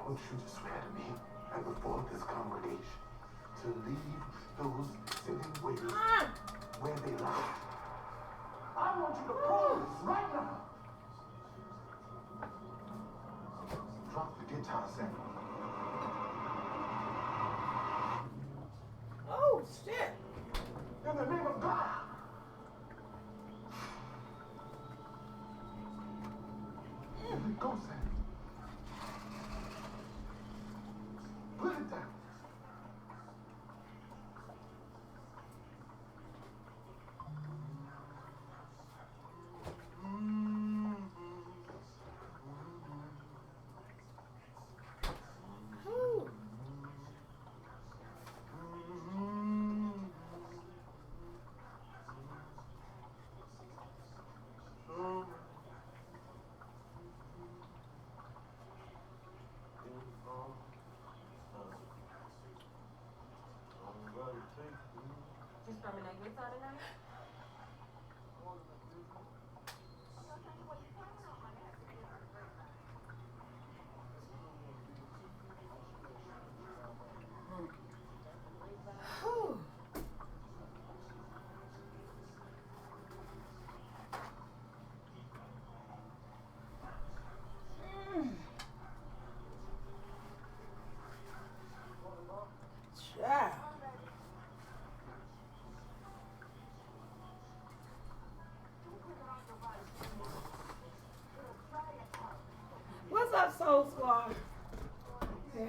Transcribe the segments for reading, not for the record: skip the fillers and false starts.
want you to swear to me and before this congregation to leave those silly ways where they lie. I want you to prove this right now. Drop the guitar, Sam. Oh, shit. In the name of God. Go, Sam. Put it down. Ooh. Just from an guitar tonight? Whew. Child. What's up, Soul Squad? Yeah.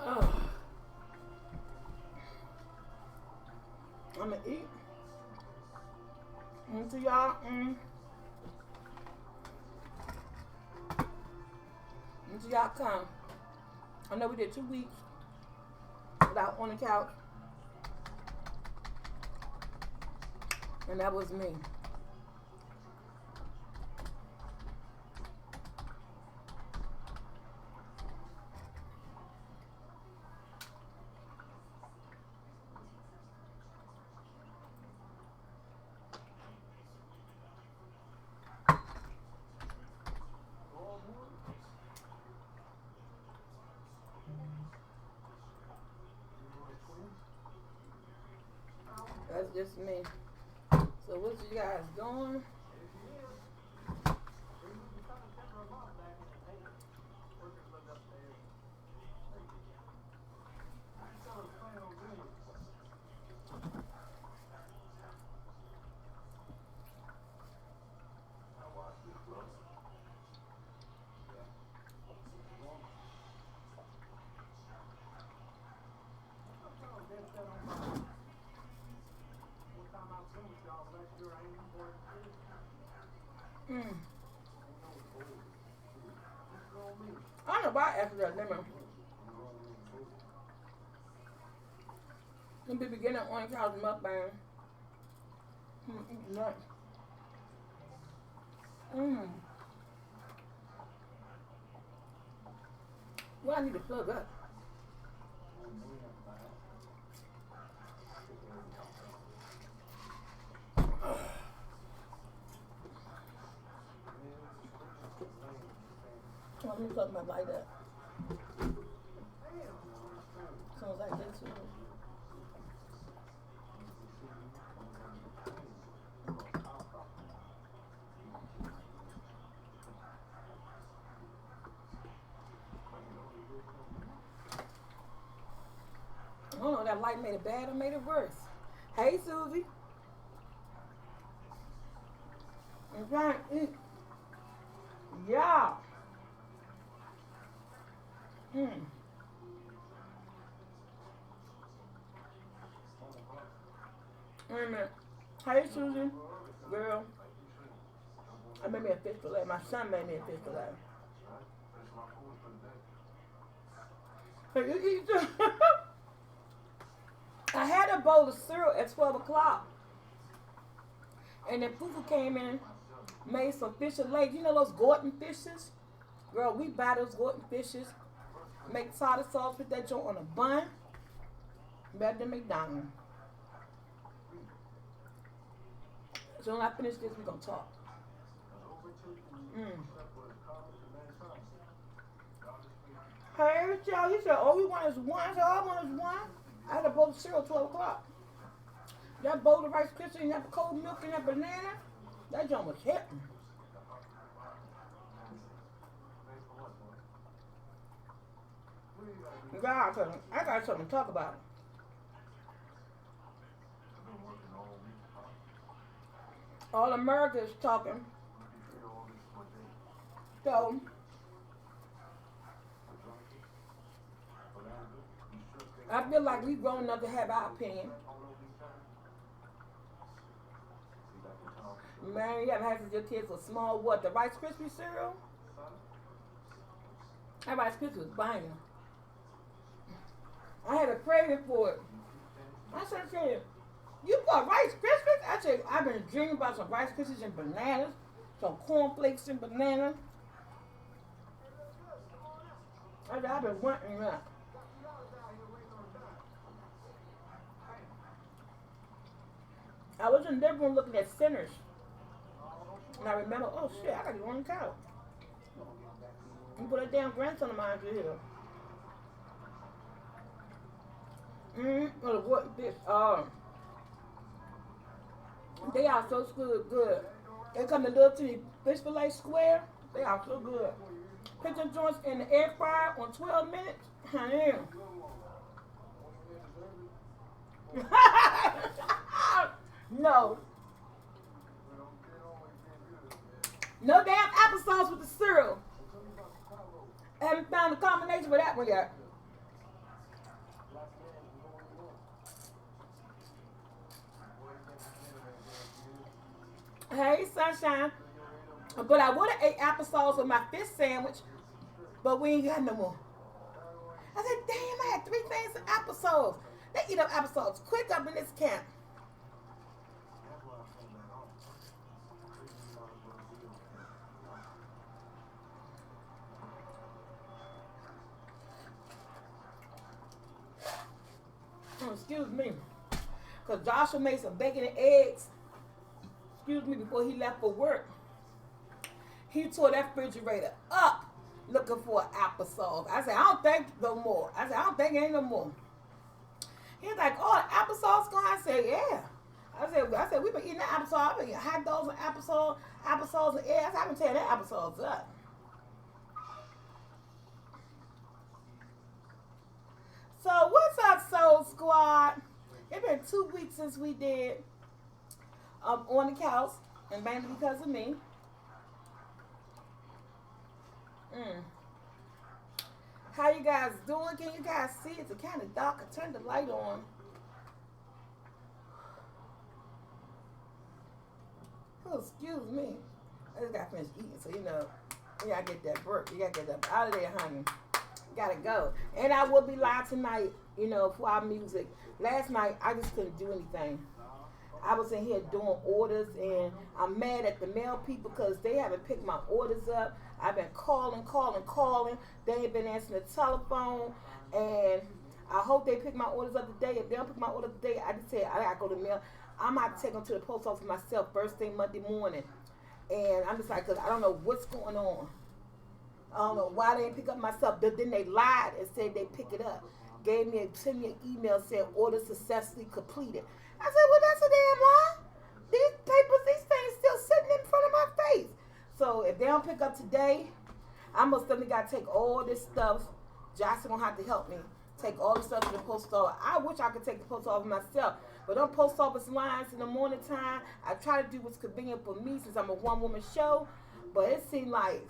Oh. I'm gonna eat. Until y'all, until y'all come. I know we did 2 weeks without on the couch, and that was me. That's just me. So what you guys doing? I don't know why I asked that lemon. In the beginning, Orange House mukbang. Nuts. Well, I need to plug up. Let me plug my light up. As soon as I get to it. I don't know, that light made it bad or made it worse. Hey, Susie. I'm trying to eat. Yeah. Mm. Wait a minute. Hey, Susan. Girl. I made me a fish fillet. My son made me a fish fillet. Hey, you eat too? I had a bowl of cereal at 12 o'clock. And then Fufu came in, made some fish fillet. You know those Gordon fishes? Girl, we buy those Gordon fishes. Make tartar sauce, put that joint on a bun. Better than McDonald's. So when I finish this, we're going to talk. Hey, y'all, he said, all we want is one. I said, all I want is one. I had a bowl of cereal at 12 o'clock. That bowl of Rice Krispies and that cold milk and that banana, that joint was hitting. God, I got something to talk about. All America is talking. So, I feel like we've grown enough to have our opinion. Man, you haven't had since your kids were small. What, the Rice Krispies cereal? That Rice Krispies was banging. I had a craving for it. I said, you bought Rice Krispies? I said, I've been dreaming about some Rice Krispies and bananas, some cornflakes and bananas. I said, I've been wanting that. I was in the living room looking at Sinners. And I remember, oh shit, I gotta go on the couch. You put a damn grandson of mine to here. What this? They are so good. They come to little titty fish fillet square. They are so good. Put them joints in the air fryer on 12 minutes. Honey. No. No damn applesauce with the cereal. I haven't found a combination for that one yet. Hey, sunshine. But I would have ate applesauce with my fish sandwich, but we ain't got no more. I said, damn, I had 3 things of applesauce. They eat up applesauce quick up in this camp. Excuse me. Because Joshua made some bacon and eggs. Excuse me, before he left for work. He tore that refrigerator up looking for applesauce. I said, I don't think no more. I said, I don't think ain't no more. He's like, oh, applesauce gone? I said, yeah. I said, we've been eating that applesauce. I've been eating hot dogs and applesauce and eggs. I've been tearing that applesauce up. So what's up, Soul Squad? It's been 2 weeks since we did On the Couch, and mainly because of me. How you guys doing? Can you guys see? It's kind of dark. I turned the light on. Oh, excuse me. I just got finished eating, so you know, you gotta get that work. You gotta get that out of there, honey. Gotta go. And I will be live tonight, you know, for our music. Last night, I just couldn't do anything. I was in here doing orders, and I'm mad at the mail people because they haven't picked my orders up. I've been calling. They ain't been answering the telephone, and I hope they pick my orders up today. If they don't pick my orders today, I just said I gotta go to the mail. I'm gonna have to take them to the post office myself first thing Monday morning. And I'm just like, because I don't know what's going on. I don't know why they didn't pick up myself. But then they lied and said they pick it up. Sent me an email saying order successfully completed. I said, well, that's a damn lie. These things still sitting in front of my face. So if they don't pick up today, I most definitely got to take all this stuff. Josh's going to have to help me take all the stuff to the post office. I wish I could take the post office myself. But on post office lines in the morning time, I try to do what's convenient for me since I'm a one-woman show. But it seemed like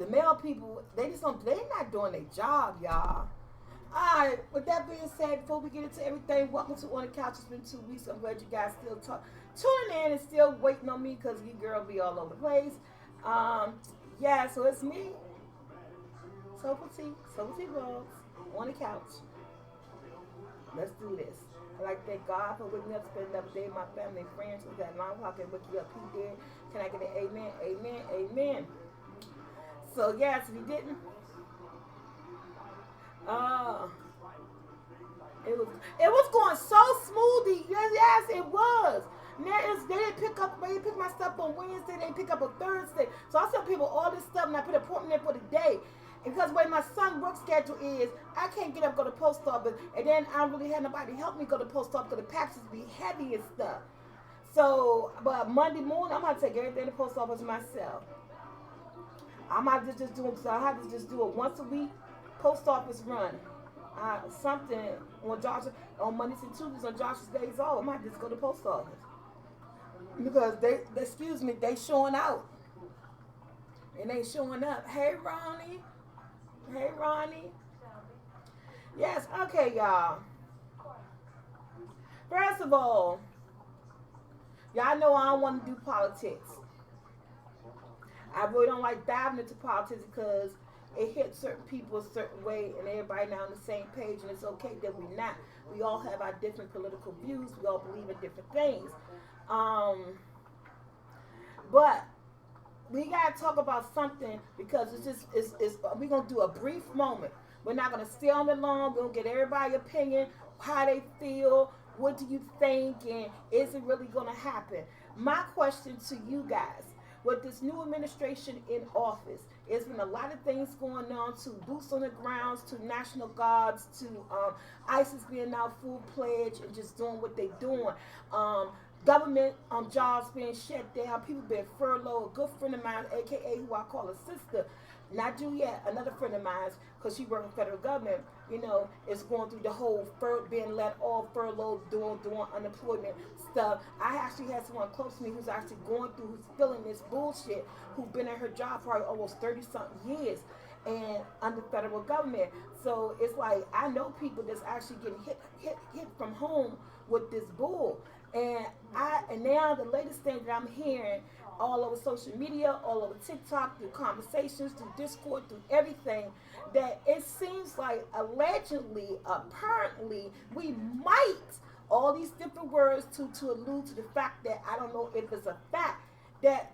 The male people, they not doing their job, y'all. Alright, with that being said, before we get into everything, welcome to On the Couch. It's been 2 weeks. I'm glad you guys still tuning in and still waiting on me because your girl be all over the place. Yeah, so it's me, Soulful T Vlogs, On the Couch. Let's do this. I'd like to thank God for waking me up, spending another day with my family and friends. With that long walk and wake you up, He did. Can I get an amen, amen, amen? So, yes, if you didn't, it was going so smoothly. Yes, it was. They didn't pick my stuff on Wednesday. They didn't pick up on Thursday. So I tell people all this stuff, and I put an appointment in for the day. And because the way my son's work schedule is, I can't get up, go to the post office, and then I don't really have nobody help me go to the post office because the packages be heavy and stuff. So, but Monday morning, I'm going to take everything to the post office myself. I might just do it, so I have to just do it once a week, post office run. Something on Mondays and Tuesdays on Josh's days off, I might just go to the post office. Because they showing out. And they showing up. Hey, Ronnie. Hey, Ronnie. Yes, okay, y'all. First of all, y'all know I don't want to do politics. I really don't like diving into politics because it hits certain people a certain way and everybody now on the same page, and it's okay that we're not. We all have our different political views. We all believe in different things. But we got to talk about something because we're going to do a brief moment. We're not going to stay on it long. We're going to get everybody's opinion, how they feel, what do you think, and is it really going to happen? My question to you guys, with this new administration in office, there's been a lot of things going on, to boots on the grounds, to National Guards, to ISIS being out full pledge and just doing what they're doing. Government jobs being shut down, people being furloughed. A good friend of mine, aka who I call a sister, not Juliet, another friend of mine, because she works for federal government, is going through the whole being let off, furloughed, doing unemployment stuff. I actually had someone close to me who's actually going through, who's feeling this bullshit, who's been in her job for almost 30-something years and under federal government. So it's like, I know people that's actually getting hit from home with this bull. And now the latest thing that I'm hearing all over social media, all over TikTok, through conversations, through Discord, through everything, that it seems like allegedly, apparently, we might, all these different words to allude to the fact that I don't know if it's a fact, that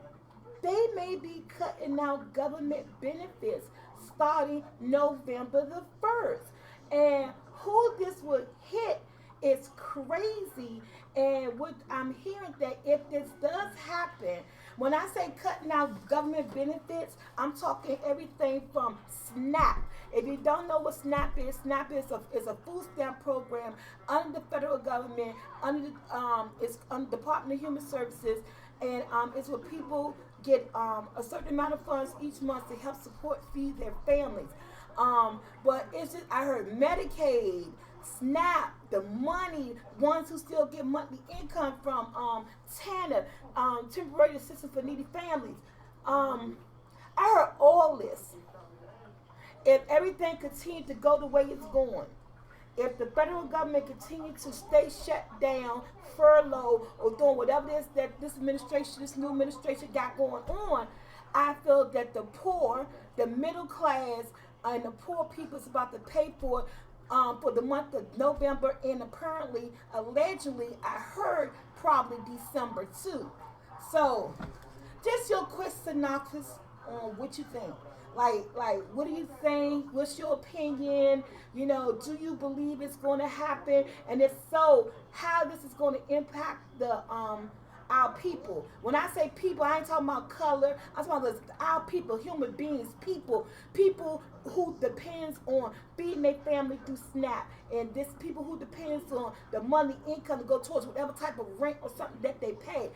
they may be cutting out government benefits starting November the 1st. And who this would hit is crazy. And what I'm hearing, that if this does happen, when I say cutting out government benefits, I'm talking everything from SNAP. If you don't know what SNAP is a food stamp program under the federal government, it's under the Department of Human Services, and it's where people get a certain amount of funds each month to help feed their families. But it's just, I heard Medicaid, SNAP, the money, ones who still get monthly income from TANF, temporary assistance for needy families. I heard all this. If everything continued to go the way it's going, if the federal government continued to stay shut down, furlough, or doing whatever it is that this new administration got going on, I feel that the poor, the middle class, and the poor people is about to pay for the month of November, and apparently, allegedly, I heard probably December too. So, just your quick synopsis on what you think. Like, what do you think? What's your opinion? Do you believe it's going to happen? And if so, how this is going to impact our people. When I say people, I ain't talking about color. I'm talking about our people, human beings, people who depends on feeding their family through SNAP, and this people who depends on the money income to go towards whatever type of rent or something that they pay.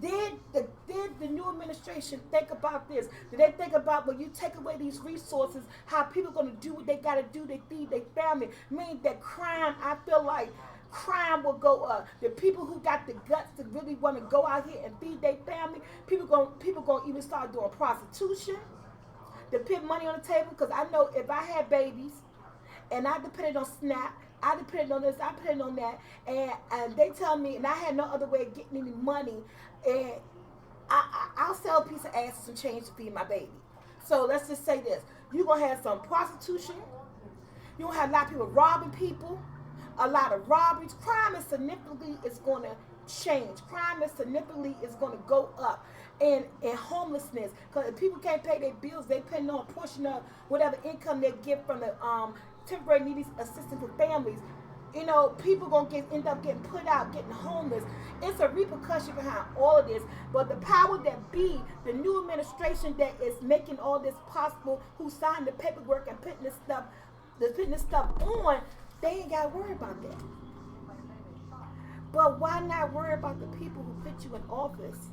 Did the new administration think about this? Did they think about, when you take away these resources, how people are going to do what they got to do to feed their family? Meaning that crime, I feel like crime will go up. The people who got the guts to really want to go out here and feed their family, people going to even start doing prostitution. to put money on the table because I know if I had babies and I depended on SNAP, I depended on this, I depended on that, and they tell me, and I had no other way of getting any money, and I'll sell a piece of ass and some change to feed my baby. So let's just say this. You're going to have some prostitution. You're going to have a lot of people robbing people. A lot of robberies. Crime is significantly is going to change. Crime is significantly is going to go up. And homelessness. Because if people can't pay their bills, they paying on a portion of whatever income they get from the temporary needy assistance for families. You know, people going to end up getting put out, getting homeless. It's a repercussion behind all of this. But the power that be, the new administration that is making all this possible, who signed the paperwork and putting this stuff on, they ain't got to worry about that. But why not worry about the people who put you in office?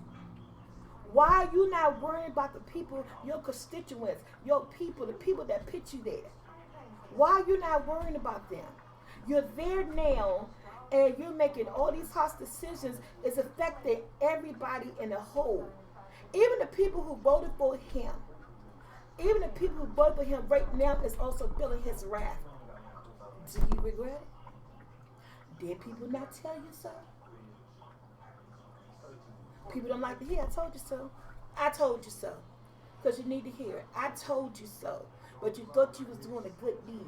Why are you not worrying about the people, your constituents, your people, the people that put you there? Why are you not worrying about them? You're there now, and you're making all these harsh decisions. It's affecting everybody in the whole. Even the people who voted for him, right now is also feeling his wrath. Do you regret it? Did people not tell you so? People don't like to hear, I told you so. I told you so. Because you need to hear it. I told you so. But you thought you was doing a good deed.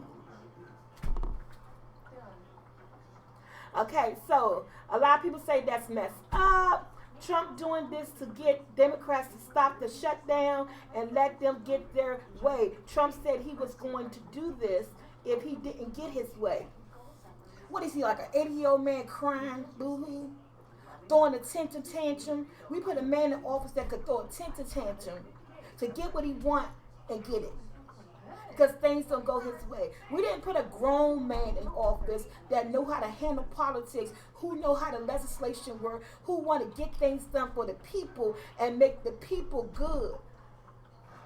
Okay, so a lot of people say that's messed up. Trump doing this to get Democrats to stop the shutdown and let them get their way. Trump said he was going to do this if he didn't get his way. What is he, like an 80-year-old man crying, boo-hoo, throwing a temper tantrum? We put a man in office that could throw a temper tantrum to get what he want and get it. Because things don't go his way. We didn't put a grown man in office that know how to handle politics, who know how the legislation work, who want to get things done for the people and make the people good.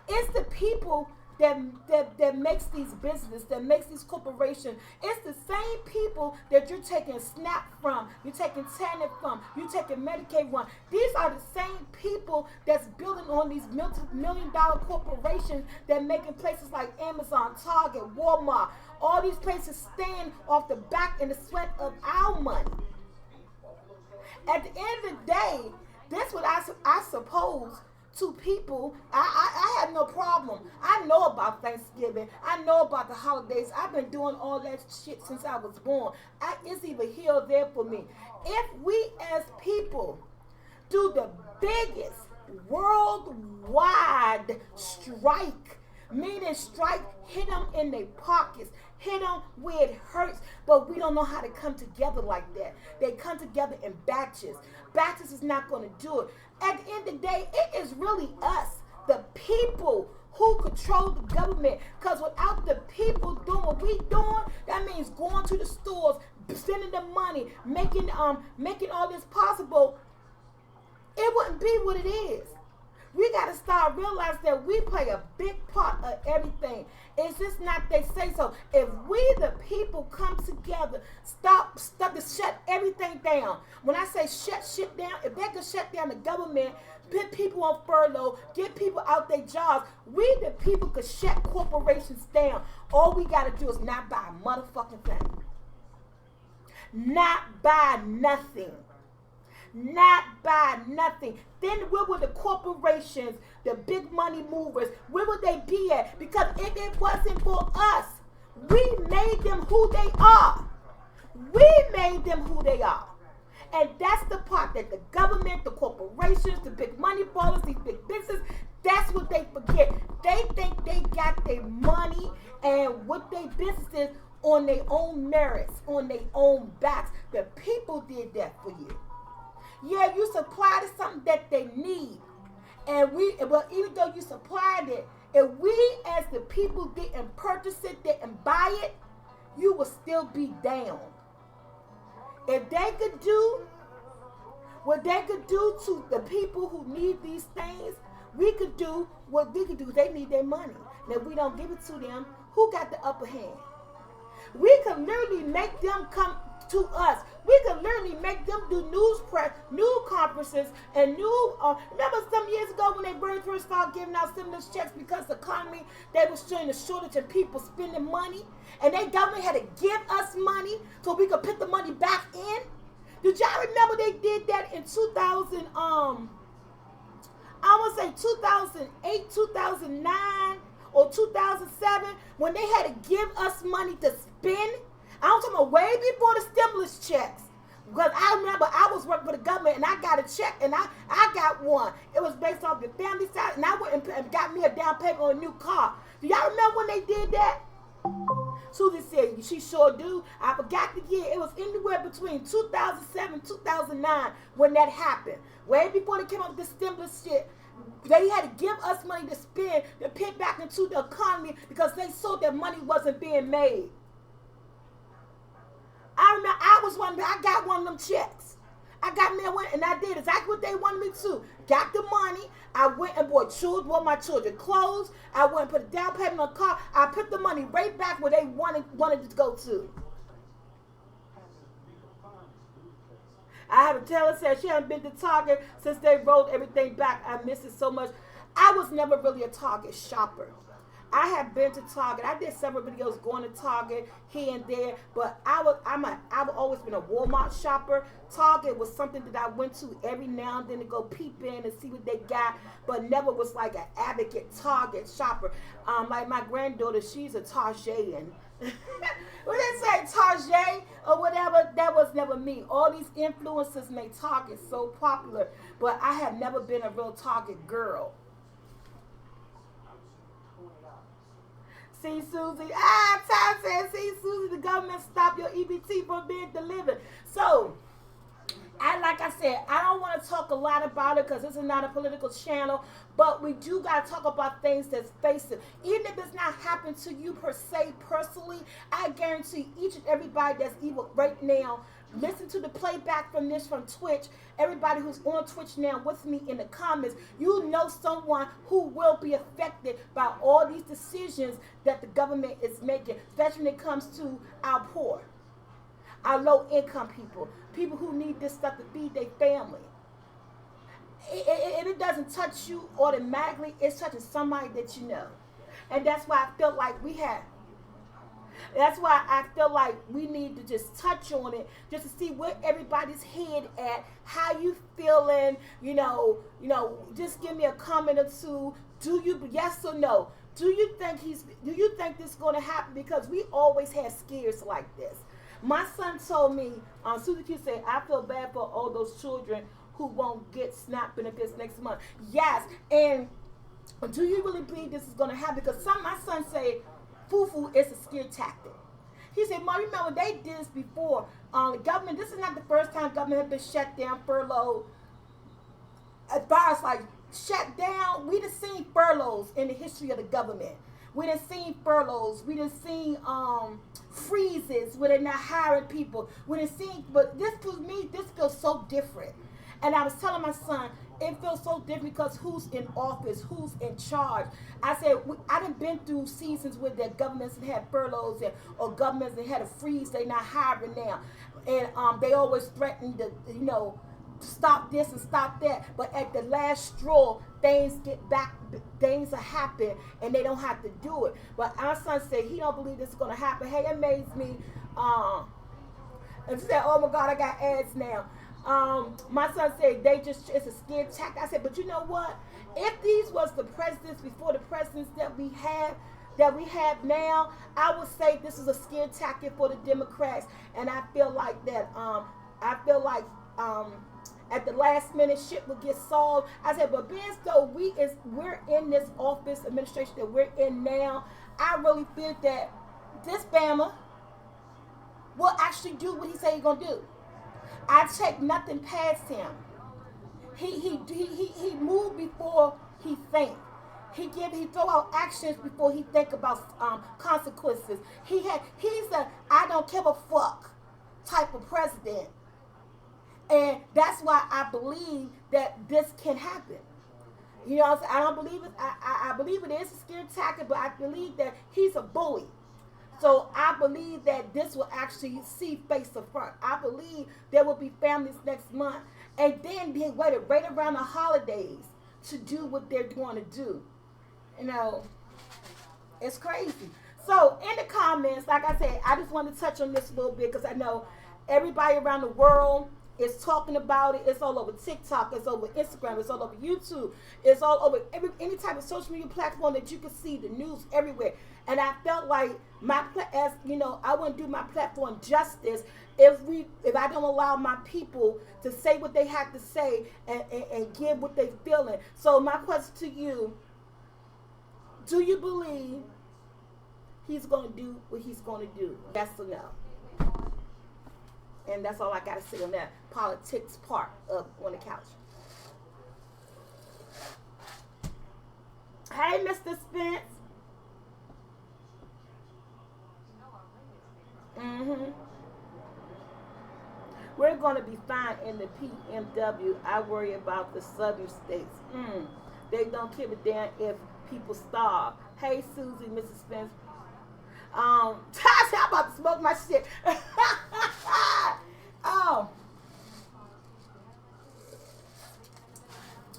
It's the people that makes these businesses, that makes these corporations. It's the same people that you're taking SNAP from, you're taking TANF from, you're taking Medicaid from. These are the same people that's building on these multi-million-dollar corporations that making places like Amazon, Target, Walmart, all these places stand off the back and the sweat of our money. At the end of the day, that's what I suppose to people. I have no problem. I know about Thanksgiving. I know about the holidays. I've been doing all that shit since I was born. It's either here or there for me. If we as people do the biggest worldwide strike, meaning strike, hit them in their pockets, hit them where it hurts, but we don't know how to come together like that. They come together in batches. Batches is not going to do it. At the end of the day, it is really us, the people, who control the government. Because without the people doing what we doing, that means going to the stores, spending the money, making all this possible. It wouldn't be what it is. We got to start realizing that we play a big part of everything. It's just not they say so. If we, the people, come together, stop to shut everything down. When I say shut shit down, if they could shut down the government, put people on furlough, get people out their jobs, we, the people, could shut corporations down. All we got to do is not buy a motherfucking thing. Not buy nothing. Not buy nothing. Then where would the corporations, the big money movers, where would they be at? Because if it wasn't for us, we made them who they are. We made them who they are. And that's the part that the government, the corporations, the big money ballers, these big businesses, that's what they forget. They think they got their money and what they businesses on their own merits, on their own backs. The people did that for you. Yeah, you supplied something that they need. And even though you supplied it, if we as the people didn't purchase it, didn't buy it, you would still be down. If they could do what they could do to the people who need these things, we could do what we could do. They need their money. And if we don't give it to them, who got the upper hand? We can literally make them come to us. We could literally make them do news conferences and remember some years ago when they first started giving out stimulus checks because the economy, they was showing a shortage of people spending money, and they government had to give us money so we could put the money back in. Did y'all remember they did that in 2000? I want to say 2008, 2009, or 2007 when they had to give us money to spend. I'm talking about way before the stimulus checks. Because I remember I was working for the government and I got a check and I got one. It was based off the family side, and I went and got me a down payment on a new car. Do y'all remember when they did that? Susie said, she sure do. I forgot the year. It was anywhere between 2007 and 2009 when that happened. Way before they came up with the stimulus shit. They had to give us money to spend, to put back into the economy because they saw that money wasn't being made. I remember I got one of them checks. I got me one, and I did exactly what they wanted me to. Got the money. I went and bought my children clothes. I went and put a down payment on a car. I put the money right back where they wanted it to go to. I have a teller said she hasn't been to Target since they rolled everything back. I miss it so much. I was never really a Target shopper. I have been to Target. I did several videos going to Target here and there, but I've always been a Walmart shopper. Target was something that I went to every now and then to go peep in and see what they got, but never was like an advocate Target shopper. Like my granddaughter, she's a Targetan. When they say Target or whatever, that was never me. All these influencers made Target so popular, but I have never been a real Target girl. See, Susie. Tom said, see, Susie, the government stopped your EBT from being delivered. So, like I said, I don't want to talk a lot about it because this is not a political channel, but we do got to talk about things that's facing. Even if it's not happening to you per se, personally, I guarantee each and everybody that's evil right now, listen to the playback from this from Twitch. Everybody who's on Twitch now with me in the comments, you know someone who will be affected by all these decisions that the government is making, especially when it comes to our poor, our low-income people who need this stuff to feed their family. It doesn't touch you automatically. It's touching somebody that you know. And that's why I feel like we need to just touch on it, just to see where everybody's head at, how you feeling, just give me a comment or two. Do you, yes or no? Do you think this is going to happen? Because we always have scares like this. My son told me, Susie Q said, I feel bad for all those children who won't get SNAP benefits next month. Yes, and do you really believe this is going to happen? Because my son said, Fufu is a scare tactic. He said, Mom, remember they did this before. The government, this is not the first time government has been shut down, furloughed. As far as like shut down, we done seen furloughs in the history of the government. We done seen furloughs. We done seen freezes where they're not hiring people. We done seen, but this feels so different. And I was telling my son, it feels so different because who's in office, who's in charge. I said, I done been through seasons where the governments had furloughs or governments that had a freeze, they not hiring now. And they always threaten to, stop this and stop that. But at the last straw, things are happen and they don't have to do it. But our son said he don't believe this is going to happen. Hey, it amazed me. And she said, oh my God, I got ads now. My son said it's a scare tactic. I said, but you know what? If these was the presidents before the presidents that we have now, I would say this is a scare tactic for the Democrats. And I feel like that. At the last minute, shit will get solved. I said, but being so we're in this office administration that we're in now, I really feel that this Bama will actually do what he said he's gonna do. I take nothing past him. He moved before he think. He throw out actions before he think about consequences. He's a I don't give a fuck type of president. And that's why I believe that this can happen. I don't believe it. I believe it is a scare tactic, but I believe that he's a bully. So I believe that this will actually see face to front. I believe there will be families next month, and then they waited right around the holidays to do what they're going to do. You know, it's crazy. So in the comments, like I said, I just want to touch on this a little bit because I know everybody around the world is talking about it. It's all over TikTok. It's over Instagram. It's all over YouTube. It's all over any type of social media platform that you can see the news everywhere. And I felt like as you know, I wouldn't do my platform justice if I don't allow my people to say what they have to say and give what they feeling. So my question to you: do you believe he's going to do what he's going to do? Yes or no? And that's all I got to say on that politics part of On the Couch. Hey, Mr. Spence. We're going to be fine in the PMW. I worry about the southern states. They don't give a damn if people starve. Hey, Susie, Mrs. Spence. I'm about to smoke my shit.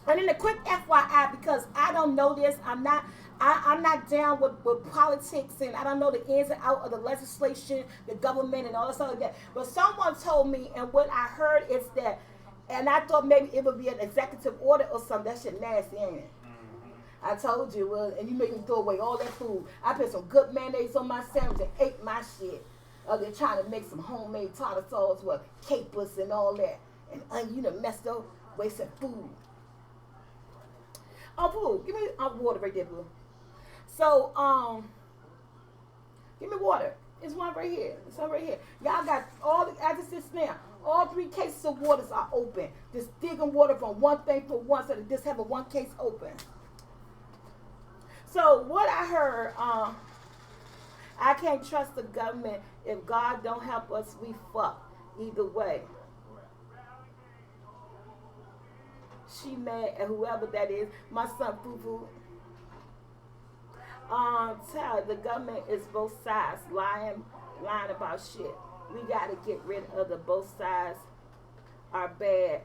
And then a quick FYI, because I don't know this, I'm not down with politics, and I don't know the ins and outs of the legislation, the government, and all that stuff like that. But someone told me, and what I heard is that, and I thought maybe it would be an executive order or something. That shit nasty, ain't it? I told you, well, and you make me throw away all that food. I put some good mayonnaise on my sandwich and ate my shit. They're trying to make some homemade tartar sauce with capers and all that. And you done messed up, wasting food. Oh, boo, give me water right there, boo. So, give me water. There's one right here. It's one right here. Y'all got all the, as it sits now, all 3 cases of waters are open. Just digging water from one thing for one, so that just have a 1 case open. So what I heard, I can't trust the government. If God don't help us, we fuck. Either way. She mad at whoever that is. My son Fufu. Tell the government is both sides lying about shit. We gotta get rid of the both sides are bad.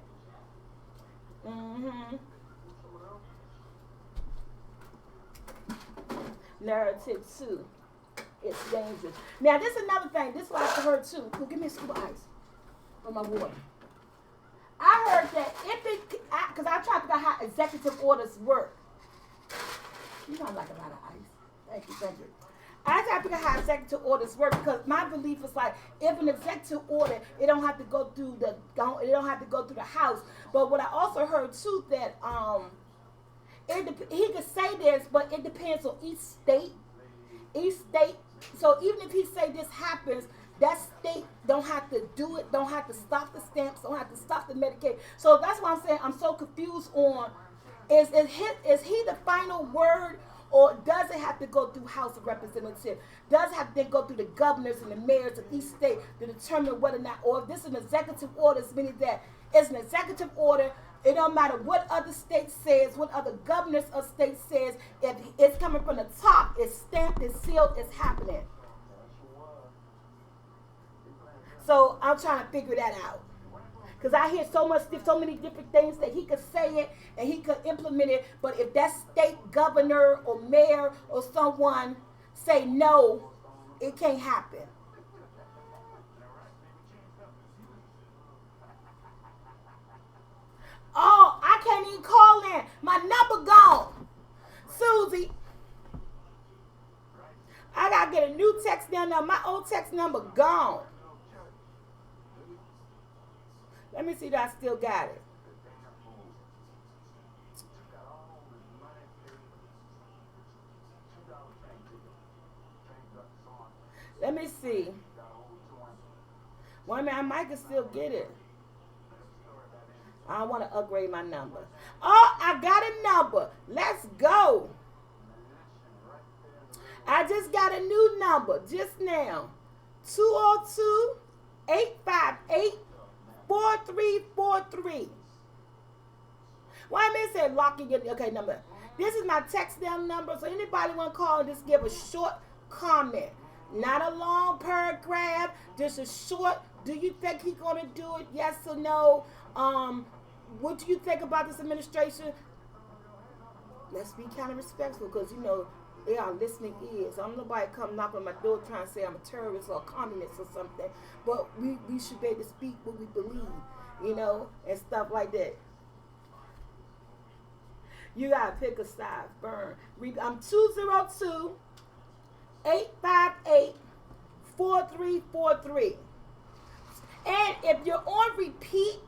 Narrative 2. It's dangerous. Now, this is another thing. This is what I heard too. Well, give me a scoop of ice for my water. I heard that because I tried to figure out how executive orders work. You don't like a lot of ice. Thank you. I tried to figure out how executive orders work because my belief is like if an executive order, it don't have to go through the House. But what I also heard too that he could say this, but it depends on each state. So even if he say this happens, that state don't have to do it, don't have to stop the stamps, don't have to stop the Medicaid. So that's why I'm saying I'm so confused on is he the final word, or does it have to go through House of Representatives? Does it have to go through the governors and the mayors of each state to determine whether or not, or if this is an executive order, meaning that it's an executive order. It don't matter what other state says, what other governors of state says. If it's coming from the top, it's stamped, it's sealed, it's happening. So I'm trying to figure that out. Because I hear so many different things that he could say it and he could implement it. But if that state governor or mayor or someone say no, it can't happen. Oh, I can't even call in. My number gone. Susie. I got to get a new text number. My old text number gone. Let me see that I still got it. Let me see. One minute, I might can still get it. I want to upgrade my number. Oh, I got a number. Let's go. I just got a new number just now. 202-858-4343. Why a minute said locking your okay number. This is my text down number. So anybody want to call and just give a short comment. Not a long paragraph, just a short. Do you think he's gonna do it? Yes or no? What do you think about this administration? Let's be kind of respectful, because they are listening ears. I'm nobody come knock on my door trying to say I'm a terrorist or a communist or something. But we should be able to speak what we believe, and stuff like that. You gotta pick a side, burn. I'm 202-858-4343. And if you're on repeat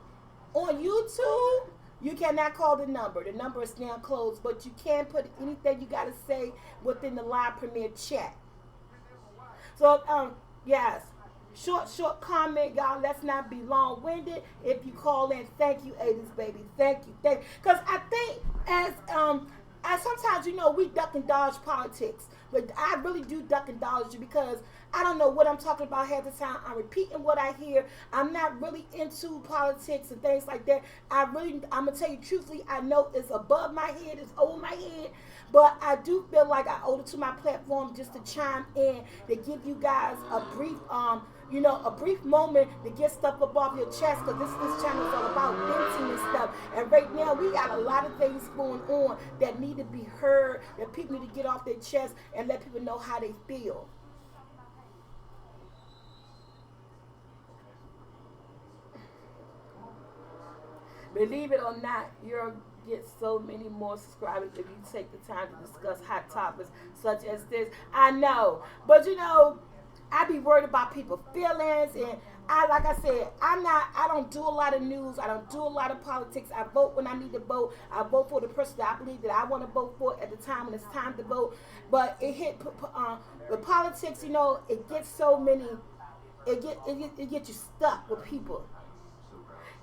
on YouTube, you cannot call the number. The number is now closed, but you can put anything you got to say within the live premiere chat. So, yes, short comment, y'all. Let's not be long-winded. If you call in, thank you, 80s baby. Thank you. Because I think as sometimes, we duck and dodge politics. But I really do duck and dodge you, because I don't know what I'm talking about half the time. I'm repeating what I hear. I'm not really into politics and things like that. I'm going to tell you truthfully, I know it's above my head, it's over my head, but I do feel like I owe it to my platform just to chime in, to give you guys a brief, a brief moment to get stuff up off your chest, because this channel is all about venting and stuff. And right now, we got a lot of things going on that need to be heard, that people need to get off their chest and let people know how they feel. Believe it or not, you'll get so many more subscribers if you take the time to discuss hot topics such as this. I know, but I be worried about people's feelings, and like I said, I don't do a lot of news. I don't do a lot of politics. I vote when I need to vote. I vote for the person that I believe that I want to vote for at the time when it's time to vote. But it hit the politics. It gets so many. It gets you stuck with people.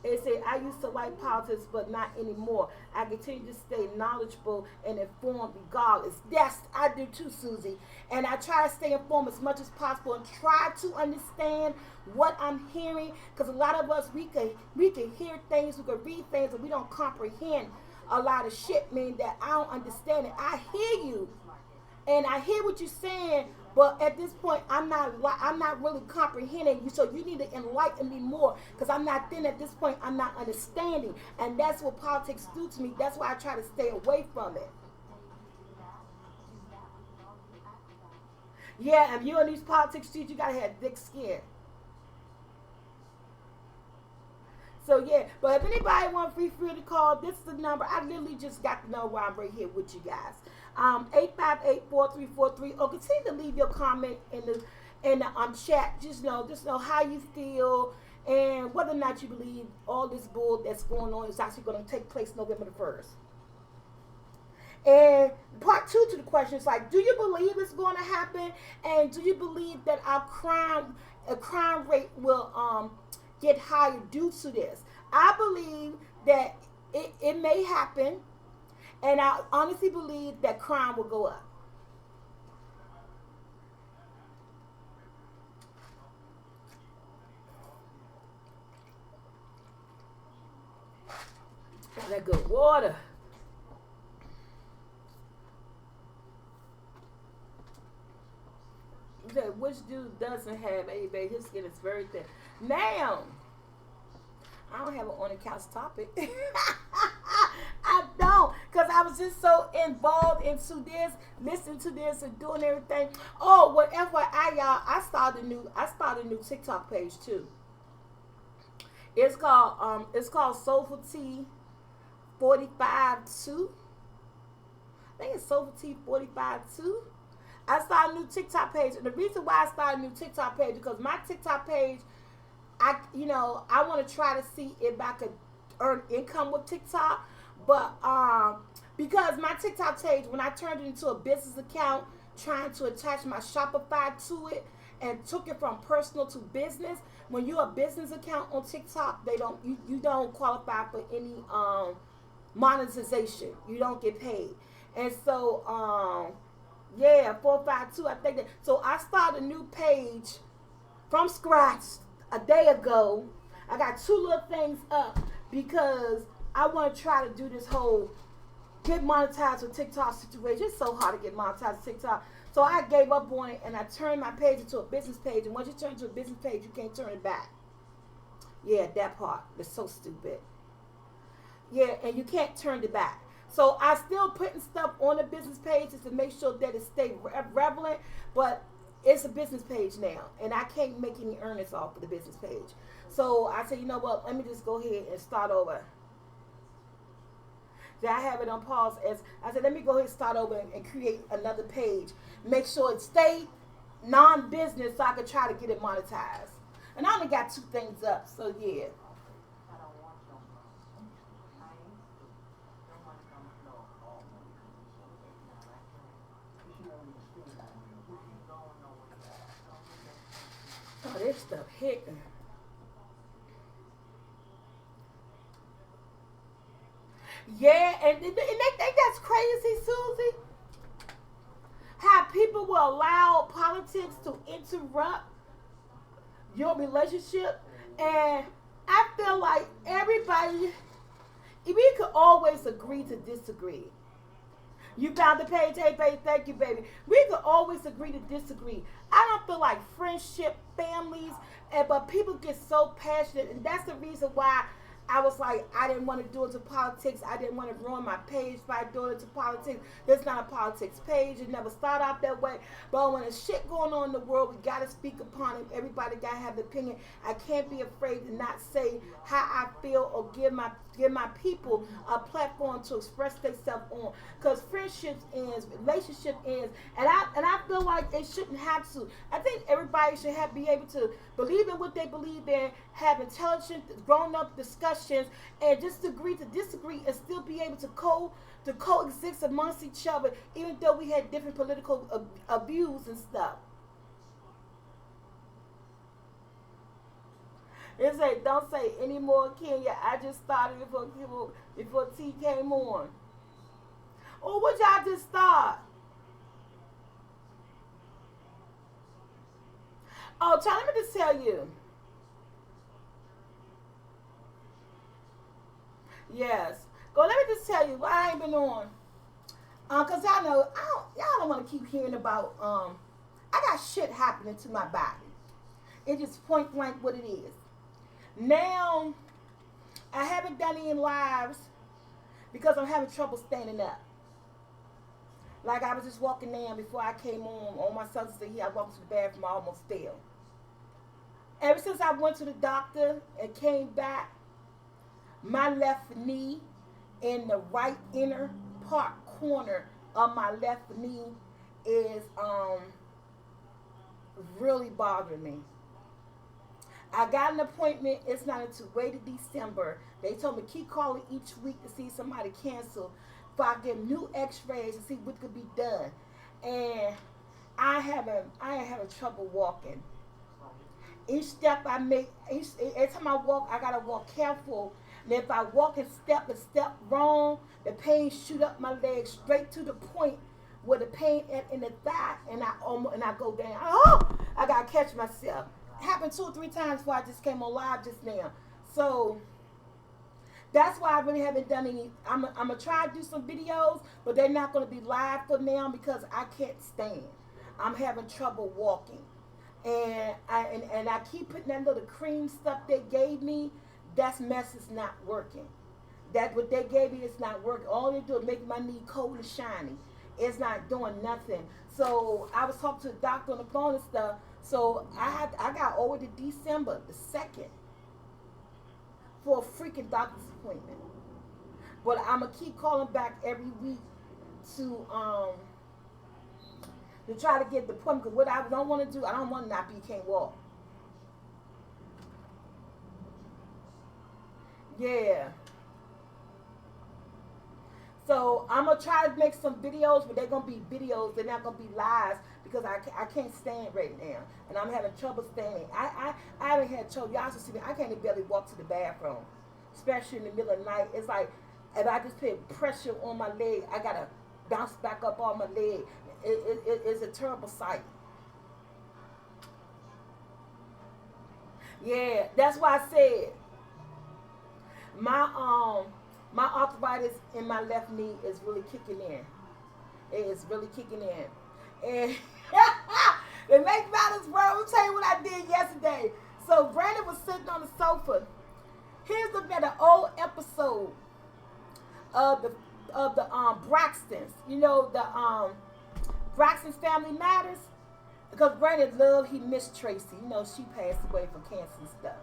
It said, I used to like politics, but not anymore. I continue to stay knowledgeable and informed regardless. Yes, I do too, Susie. And I try to stay informed as much as possible and try to understand what I'm hearing. Because a lot of us, we can hear things, we can read things, and we don't comprehend a lot of shit, meaning that I don't understand it. I hear you, and I hear what you're saying, but at this point, I'm not really comprehending you. So you need to enlighten me more, because I'm not then at this point. I'm not understanding, and that's what politics do to me. That's why I try to stay away from it. Yeah, if you're in these politics streets, you gotta have thick skin. So yeah, but if anybody wants free to call, this is the number. I literally just got the number. I'm right here with you guys. 858-4343, or continue to leave your comment in the chat. Just know how you feel and whether or not you believe all this bull that's going on is actually going to take place November the 1st. And part 2 to the question is like, do you believe it's going to happen, and do you believe that our crime rate will get higher due to this? I believe that it may happen. And I honestly believe that crime will go up. That good water. Which dude doesn't have a his skin is very thin. Now, I don't have an on the couch topic. I don't, because I was just so involved into this, listening to this and doing everything. Oh, well, FYI, y'all, I started a new TikTok page too. It's called Soulful Tea 45-2. I think it's Soulful Tea 45-2. I started a new TikTok page, and the reason why I started a new TikTok page because my TikTok page, I want to try to see if I could earn income with TikTok. But because my TikTok page, when I turned it into a business account, trying to attach my Shopify to it and took it from personal to business, when you're a business account on TikTok, you don't qualify for any monetization. You don't get paid. And so 452, I think that. So I started a new page from scratch a day ago. I got 2 little things up because I want to try to do this whole get monetized with TikTok situation. It's so hard to get monetized with TikTok. So I gave up on it and I turned my page into a business page. And once you turn it into a business page, you can't turn it back. Yeah, that part. That's so stupid. Yeah, and you can't turn it back. So I still putting stuff on the business pages to make sure that it stay relevant, but it's a business page now, and I can't make any earnings off of the business page. So I said, you know what? Let me just go ahead and start over. Then I have it on pause. As I said, let me go ahead and start over and create another page. Make sure it stay non-business so I can try to get it monetized. And I only got 2 things up, so yeah. Oh, this stuff hitting. Yeah, and they think that's crazy, Susie. How people will allow politics to interrupt your relationship. And I feel like everybody, we could always agree to disagree. You found the page, hey baby, thank you, baby. We could always agree to disagree. I don't feel like friendship, families, but people get so passionate, and that's the reason why I was like, I didn't want to do it to politics. I didn't want to ruin my page by doing it to politics. This is not a politics page. It never started out that way. But when there's shit going on in the world, we got to speak upon it. Everybody got to have an opinion. I can't be afraid to not say how I feel or give my people a platform to express themselves on. Because friendships ends, relationship ends, and I feel like it shouldn't have to. I think everybody should be able to believe in what they believe in, have intelligent, grown-up discussions, and just agree to disagree and still be able to coexist amongst each other, even though we had different political views and stuff. It's like, don't say any more, Kenya. I just started before T came on. Oh, what y'all just start? Oh, let me just tell you. Yes. Go, let me just tell you why I ain't been on. Cause y'all know, y'all don't want to keep hearing about, I got shit happening to my body. It's just point blank what it is. Now, I haven't done any lives because I'm having trouble standing up. Like I was just walking down before I came on my son's here. I walked to the bathroom, I almost fell. Ever since I went to the doctor and came back, my left knee in the right inner part corner of my left knee is really bothering me. I got an appointment. It's not until wait to December. They told me keep calling each week to see somebody cancel if I get new x-rays to see what could be done. And I ain't having trouble walking. Each step I make, every time I walk, I gotta walk careful. And if I walk and step wrong, the pain shoot up my leg straight to the point where the pain in the thigh, and I go down. Oh, I gotta catch myself. It happened 2 or 3 times before I just came on live just now. So that's why I really haven't done any. I'm gonna try to do some videos, but they're not gonna be live for now because I can't stand. I'm having trouble walking, and I keep putting that little cream stuff they gave me. That mess is not working. That what they gave me is not working. All they do is make my knee cold and shiny. It's not doing nothing. So I was talking to the doctor on the phone and stuff. So I got over to December the 2nd for a freaking doctor's appointment. But I'm gonna keep calling back every week to try to get the appointment. Because what I don't want to do, I don't want to not be can't walk. Yeah. So I'm gonna try to make some videos, but they're gonna be videos. They're not gonna be lives because I can't stand right now, and I'm having trouble standing. I haven't had trouble. Y'all should see me. I can't even barely walk to the bathroom, especially in the middle of the night. It's like if I just put pressure on my leg, I gotta bounce back up on my leg. It's a terrible sight. Yeah, that's why I said my My arthritis in my left knee is really kicking in. It is really kicking in. And to make matters worse, I'll tell you what I did yesterday. So Brandon was sitting on the sofa. He's looking at an old episode of the Braxtons. You know the Braxton's Family Matters. Because Brandon he missed Tracy. You know, she passed away from cancer and stuff.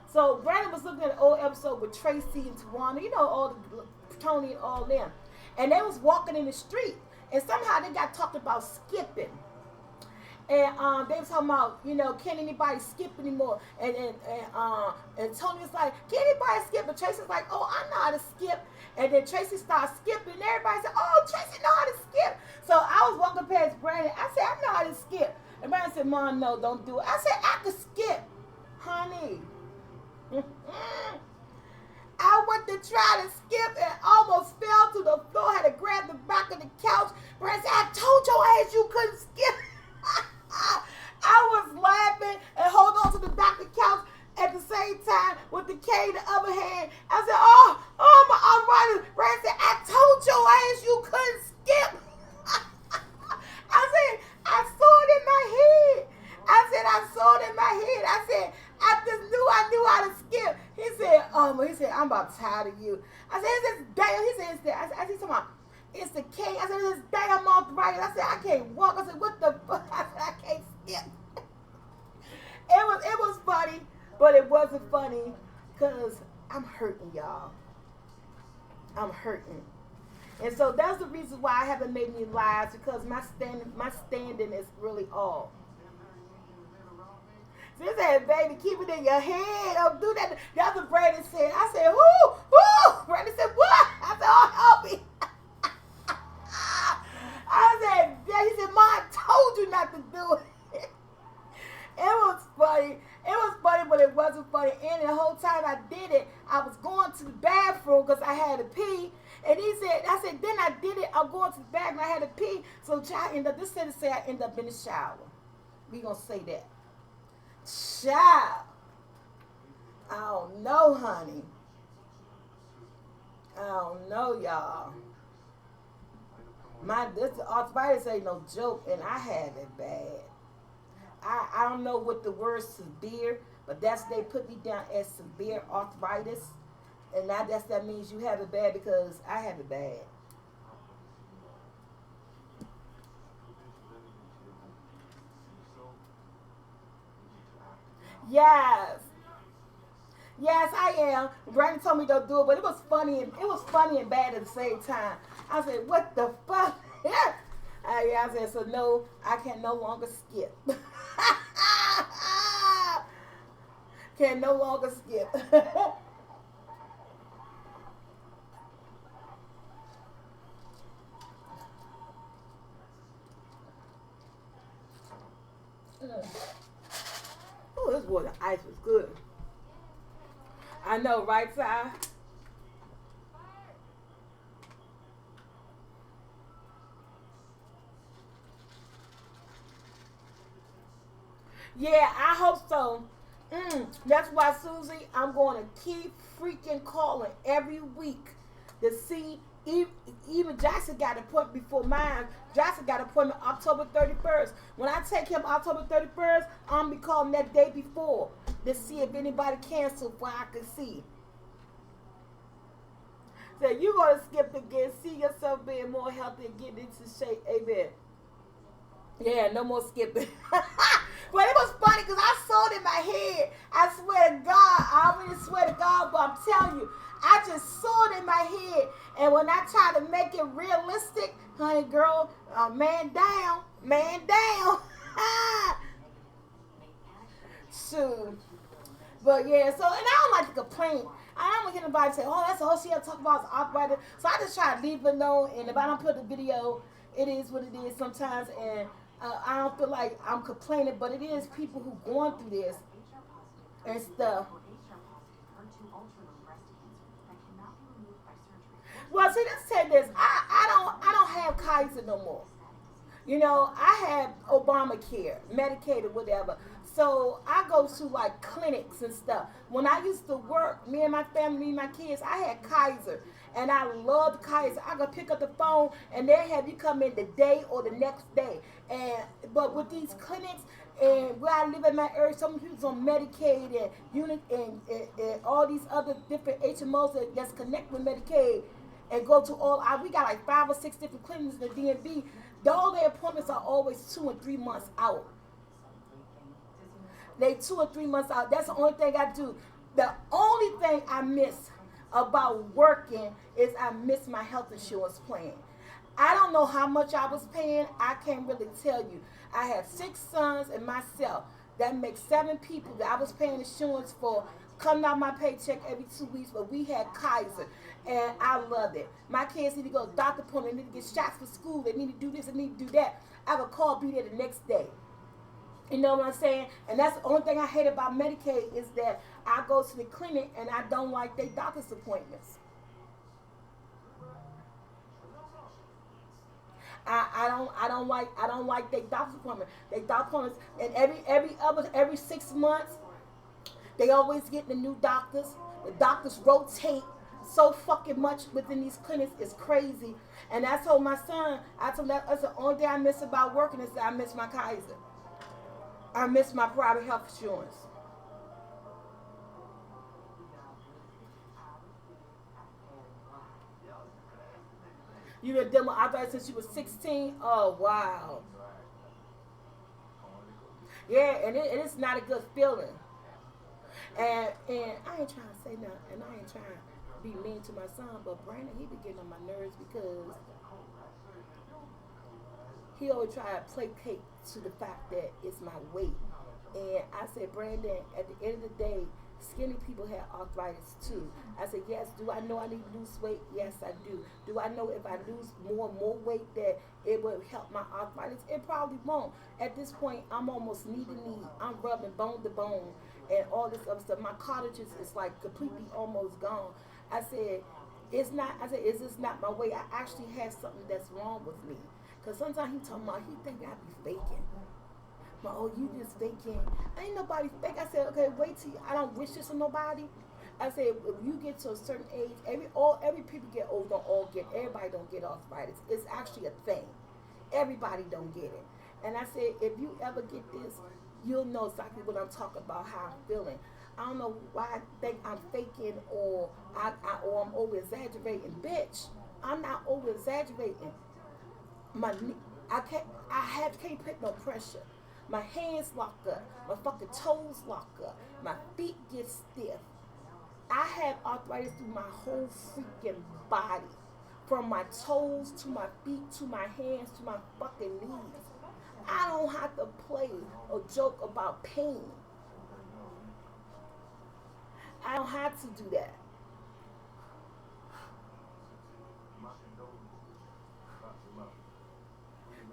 So Brandon was looking at an old episode with Tracy and Tawana, you know, all the Tony and all them. And they was walking in the street. And somehow they got talked about skipping. And they was talking about, you know, can anybody skip anymore? And Tony was like, can anybody skip? And Tracy's like, oh, I know how to skip. And then Tracy started skipping. And everybody said, oh, Tracy know how to skip. So I was walking past Brandon. I said, I know how to skip. And Brandon said, Mom, no, don't do it. I said, I can skip, honey. I went to try to skip and almost fell to the floor. Had to grab the back of the couch. Brandon said, I told your ass you couldn't skip. I was laughing and holding on to the back of the couch at the same time with the cane in the other hand. I said, oh, my arthritis. Brandon said, I told your ass you couldn't skip. I said, I saw it in my head. I saw it in my head. I said, I just knew I knew how to skip. He said, I'm about tired of you. I said, it's this damn. He said, it's the, I said, talking about, it's the cane. I said, it's this damn arthritis. I said, I can't walk. I said, what the fuck? I said, I can't skip. It was funny, but it wasn't funny because I'm hurting, y'all. I'm hurting. And so that's the reason why I haven't made any lives, because my standing is really off. She said, baby, keep it in your head. Don't do that. That's what Brandon said. I said, whoo. Brandon said, what? I said, oh, help me. I said, yeah. He said, Mom, I told you not to do it. It was funny. It was funny, but it wasn't funny. And the whole time I did it, I was going to the bathroom because I had to pee. And I said, then I did it. I'm going to the bathroom. I had to pee. So this sentence say I end up in the shower. We going to say that. Child. I don't know, honey. I don't know, y'all. This arthritis ain't no joke, and I have it bad. I don't know what the word severe, but they put me down as severe arthritis. And that means you have it bad, because I have it bad. Yes. Yes, I am. Brandon told me don't do it, but it was funny and bad at the same time. I said, what the fuck? I said, so no, I can no longer skip. Can no longer skip. Oh, this water ice was good. I know, right, side? Yeah, I hope so. That's why, Susie, I'm going to keep freaking calling every week to see. Even Jackson got an appointment before mine. Jackson got an appointment October 31st. When I take him October 31st, I'm going to be calling that day before to see if anybody canceled where I can see. So you're going to skip again, see yourself being more healthy and getting into shape. Amen. Yeah, no more skipping. But it was funny because I saw it in my head. I swear to God, I already swear to God, but I'm telling you, I just saw it in my head. And when I try to make it realistic, honey girl, man down. Shoot. But yeah, so, and I don't like to complain. I don't hear anybody say, oh, that's all she had to talk about is arthritis. So I just try to leave it alone. And if I don't put the video, it is what it is sometimes. And I don't feel like I'm complaining, but it is people who going through this and stuff. Well, see, let's say this. I don't have Kaiser no more. You know, I have Obamacare, Medicaid, or whatever. So I go to like clinics and stuff. When I used to work, me and my family, me and my kids, I had Kaiser. And I loved Kaiser. I could pick up the phone and they have you come in the day or the next day. And but with these clinics and where I live in my area, some people's on Medicaid and unit and all these other different HMOs that's connected with Medicaid and go to all we got like 5 or 6 different clinics in the DMV. All their appointments are always 2 and 3 months out. They 2 or 3 months out. That's the only thing I do. The only thing I miss about working is I miss my health insurance plan. I don't know how much I was paying. I can't really tell you. I have 6 sons and myself. That makes 7 people that I was paying insurance for coming out my paycheck every 2 weeks, but we had Kaiser, and I loved it. My kids need to go to doctor appointment, they need to get shots for school, they need to do this, they need to do that. I would call, be there the next day. You know what I'm saying? And that's the only thing I hate about Medicaid is that I go to the clinic and I don't like their doctor's appointments. I don't like their doctor's appointment. They doctor appointments and every 6 months they always get the new doctors. The doctors rotate so fucking much within these clinics. It's crazy. And I told my son, that's the only thing I miss about working is that I miss my Kaiser. I miss my private health insurance. You been dealing with arthritis since you were 16? Oh, wow. Yeah, and it is not a good feeling. And I ain't trying to say nothing, and I ain't trying to be mean to my son, but Brandon, he be getting on my nerves because he always try to placate to the fact that it's my weight. And I said, Brandon, at the end of the day, skinny people have arthritis too. I said, yes, do I know I need to lose weight? Yes, I do. Do I know if I lose more and more weight that it will help my arthritis? It probably won't. At this point, I'm almost knee to knee. I'm rubbing bone to bone and all this other stuff. My cartilage is like completely almost gone. I said, is this not my weight? I actually have something that's wrong with me. Because sometimes he talking about, he think I be faking. But, oh, you just faking. Ain't nobody fake. I said, okay, wait till I don't wish this on nobody. I said, if you get to a certain age, every people get old, everybody don't get arthritis. It's actually a thing. Everybody don't get it. And I said, if you ever get this, you'll know exactly what I'm talking about, how I'm feeling. I don't know why I think I'm faking or I'm over exaggerating. Bitch, I'm not over exaggerating. I can't put no pressure. My hands lock up. My fucking toes lock up. My feet get stiff. I have arthritis through my whole freaking body. From my toes to my feet to my hands to my fucking knees. I don't have to play or joke about pain. I don't have to do that.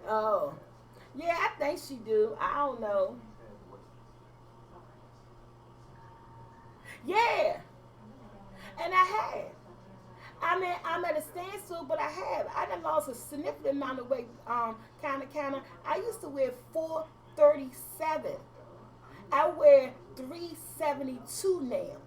Oh. Yeah, I think she do. I don't know. Yeah. And I have. I mean, I'm at a standstill, but I have. I done lost a significant amount of weight, kind of. I used to wear 437. I wear 372 now.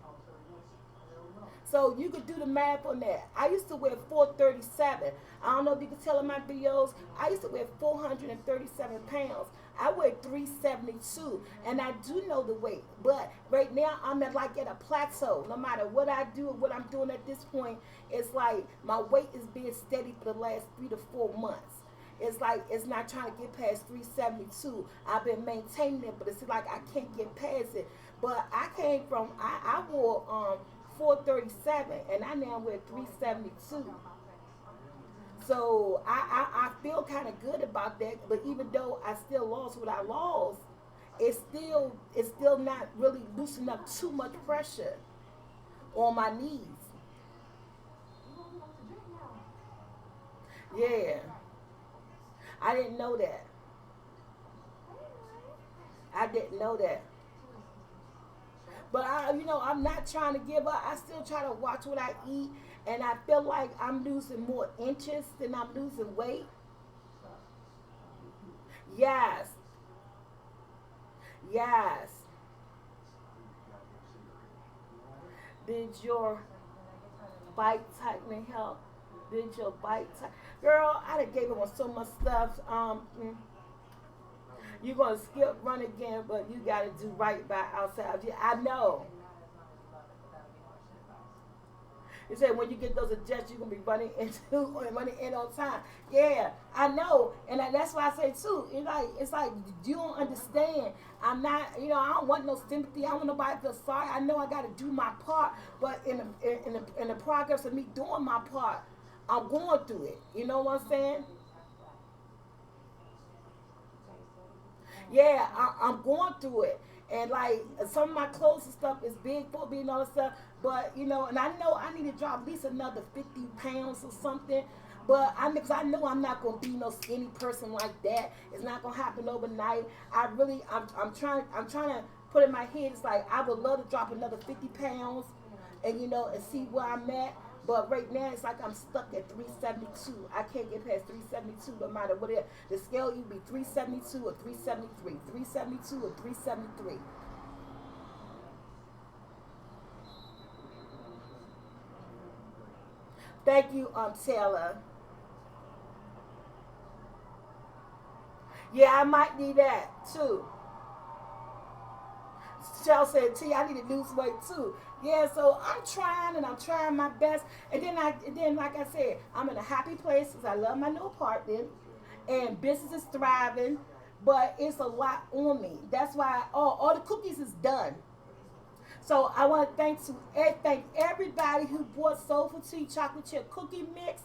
So you could do the math on that. I used to wear 437. I don't know if you can tell in my videos. I used to wear 437 pounds. I weigh 372, and I do know the weight. But right now, I'm at a plateau. No matter what I do or what I'm doing at this point, it's like my weight is being steady for the last 3 to 4 months. It's like it's not trying to get past 372. I've been maintaining it, but it's like I can't get past it. But I came from I wore 437, and I now wear 372. So I feel kind of good about that, but even though I still lost what I lost, it's still not really loosening up too much pressure on my knees. Yeah. I didn't know that. I didn't know that. But I'm not trying to give up. I still try to watch what I eat. And I feel like I'm losing more inches than I'm losing weight. Yes. Yes. Did your bike tightening help? Did your bike tighten? Girl, I done gave him so much stuff. You're gonna skip run again, but you gotta do right by outside. Yeah, I know. He said when you get those adjustments, you're gonna be running in on time. Yeah, I know, and that's why I say too. It's like you don't understand. I'm not, I don't want no sympathy. I don't want nobody to feel sorry. I know I got to do my part, but in the progress of me doing my part, I'm going through it. You know what I'm saying? Yeah, I'm going through it. And like some of my clothes and stuff is big for me and all that stuff. But and I know I need to drop at least another 50 pounds or something. But because I know I'm not gonna be no skinny person like that. It's not gonna happen overnight. I'm trying to put in my head. It's like I would love to drop another 50 pounds, and see where I'm at. But right now, it's like I'm stuck at 372. I can't get past 372 no matter what it is. The scale, you be 372 or 373. 372 or 373. Thank you, Taylor. Yeah, I might need that too. Shell said, T, I need to lose weight too. Yeah, so I'm trying and I'm trying my best. And then like I said, I'm in a happy place because I love my new apartment and business is thriving, but it's a lot on me. That's why all the cookies is done. So I want to thank everybody who bought Soulful Tea chocolate chip cookie mix.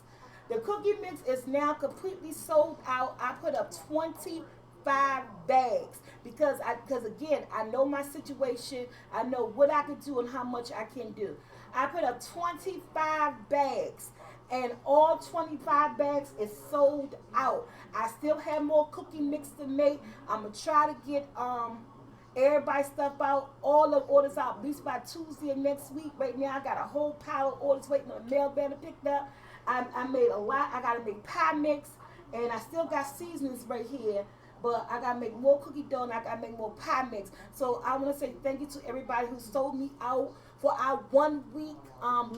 The cookie mix is now completely sold out. I put up 25 bags because again I know my situation. I know what I can do and how much I can do. I put up 25 bags. And all 25 bags is sold out. I still have more cookie mix to make. I'm gonna try to get everybody stuff out, all the orders out, at least by Tuesday of next week. Right now, I got a whole pile of orders waiting on the mailman to pick up. I made a lot. I got to make pie mix, and I still got seasonings right here. But I got to make more cookie dough, and I got to make more pie mix. So I want to say thank you to everybody who sold me out for our 1 week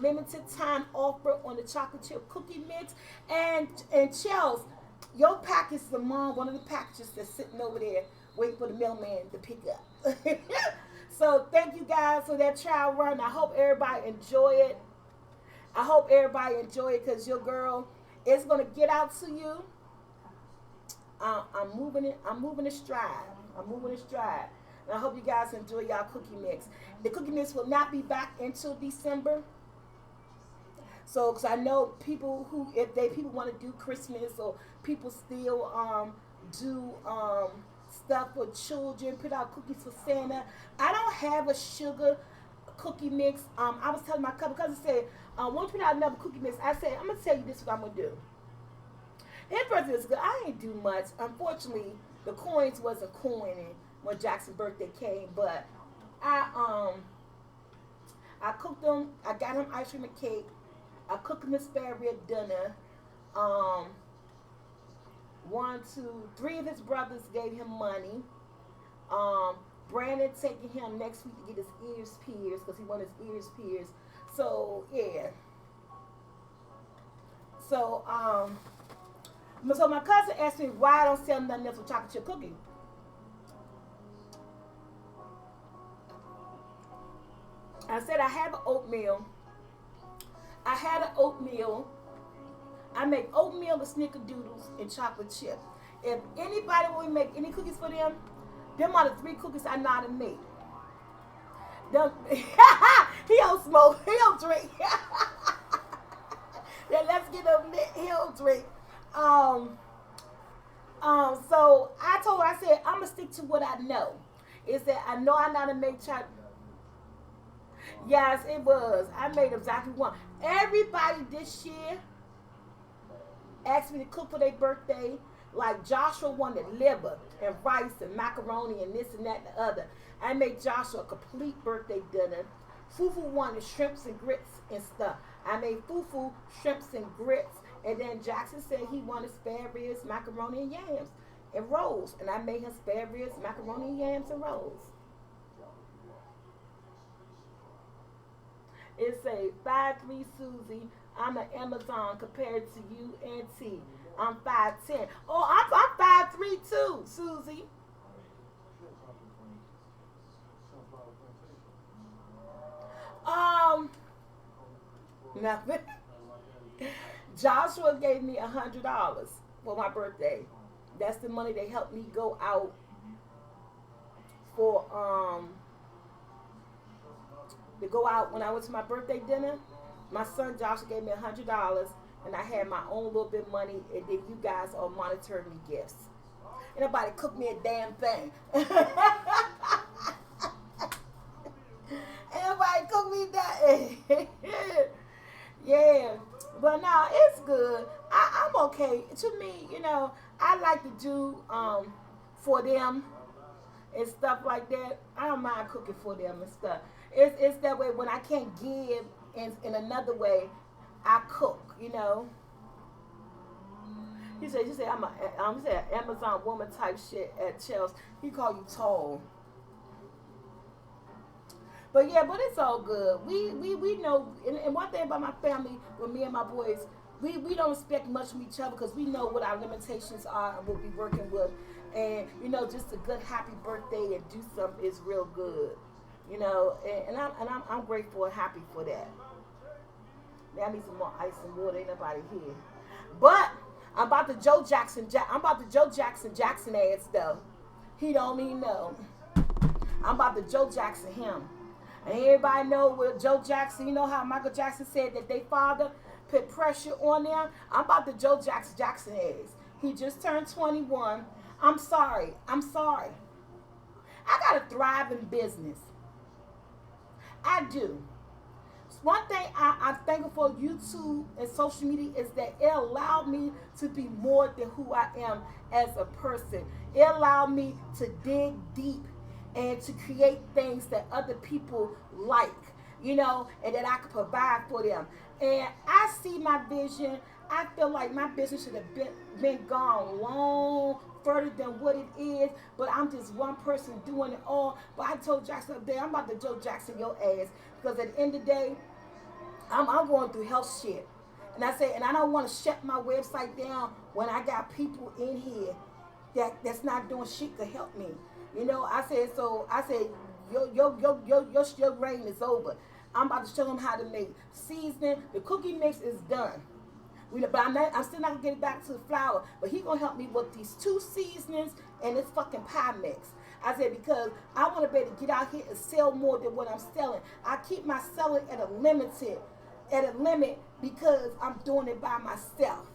limited time offer on the chocolate chip cookie mix. And Chels, your package is among one of the packages that's sitting over there waiting for the mailman to pick up. So thank you guys for that trial run. I hope everybody enjoy it. I hope everybody enjoy it because your girl is gonna get out to you. I'm moving it. I'm moving a stride. I'm moving a stride. And I hope you guys enjoy y'all cookie mix. The cookie mix will not be back until December. So, because I know people if people want to do Christmas or people still do stuff for children, put out cookies for Santa. I don't have a sugar cookie mix. I was telling my cousin said, when we put out another cookie mix, I said, I'm gonna tell you this what I'm gonna do. His birthday was good. I ain't do much. Unfortunately, the coins wasn't coining when Jackson's birthday came, but I cooked them. I got him ice cream and cake. I cooked him a spare rib dinner. 1, 2, 3 of his brothers gave him money. Brandon taking him next week to get his ears pierced because he wanted his ears pierced. So yeah. So so my cousin asked me why I don't sell nothing else with chocolate chip cookie. I said I have an oatmeal. I had an oatmeal. I make oatmeal with snickerdoodles and chocolate chip. If anybody will make any cookies for them are the 3 cookies I know how to make. Them, he don't smoke. He don't drink. Yeah, let's get him lit. He don't drink. So I told her, I said, I'm gonna stick to what I know. Is that I know how to make chocolate. Yes, it was. I made exactly one. Everybody this year asked me to cook for their birthday. Like Joshua wanted liver and rice and macaroni and this and that and the other. I made Joshua a complete birthday dinner. Fufu wanted shrimps and grits and stuff. I made Fufu shrimps and grits. And then Jackson said he wanted spare ribs, macaroni, and yams. and rolls. And I made him spare ribs, macaroni, yams, and rolls. It say 5'3" Susie. I'm an Amazon compared to you and T. I'm 5'10". Oh, I'm 5'3" too, Susie. Nothing. Joshua gave me $100 for my birthday. That's the money they helped me go out for to go out when I went to my birthday dinner. My son Joshua gave me $100, and I had my own little bit of money, and then you guys all monitored me gifts. And nobody cooked me a damn thing. Everybody cooked me that. Yeah, but no, it's good. I'm okay. To me, I like to do for them and stuff like that. I don't mind cooking for them and stuff. It's that way when I can't give in another way, I cook. You said I'm an Amazon woman type shit at Chelsea. He call you tall. But it's all good. We know, and one thing about my family, with me and my boys, we don't expect much from each other because we know what our limitations are and what we're working with. And, just a good happy birthday and do something is real good. And I'm grateful and happy for that. Now I need some more ice and water. Ain't nobody here. But I'm about to Joe Jackson ass though. He don't even know. I'm about to Joe Jackson him. And everybody know with Joe Jackson, you know how Michael Jackson said that they father put pressure on them? I'm about to Joe Jackson ass. He just turned 21. I'm sorry. I gotta thrive in business. I do. One thing I'm thankful for YouTube and social media is that it allowed me to be more than who I am as a person. It allowed me to dig deep and to create things that other people like, and that I could provide for them. And I see my vision. I feel like my business should have been gone long further than what it is, but I'm just one person doing it all. But I told Jackson up there, I'm about to Joe Jackson your ass, because at the end of the day, I'm going through health shit. And I say, and I don't want to shut my website down when I got people in here that's not doing shit to help me. I said, your reign is over. I'm about to show them how to make seasoning. The cookie mix is done. But I'm still not gonna get it back to the flour. But he gonna help me with these 2 seasonings and this fucking pie mix. I said, because I want to be able to get out here and sell more than what I'm selling. I keep my selling at a limit because I'm doing it by myself.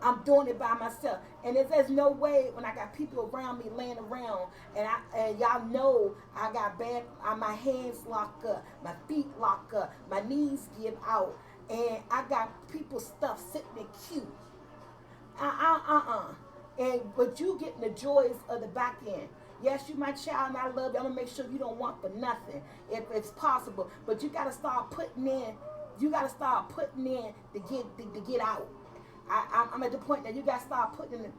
And there's no way when I got people around me laying around and y'all know I got my hands locked up, my feet locked up, my knees give out, and I got people's stuff sitting there cute. But you getting the joys of the back end. Yes, you my child and I love you. I'm gonna make sure you don't want for nothing if it's possible. But you gotta start putting in. To get out. I'm at the point that you got to start putting in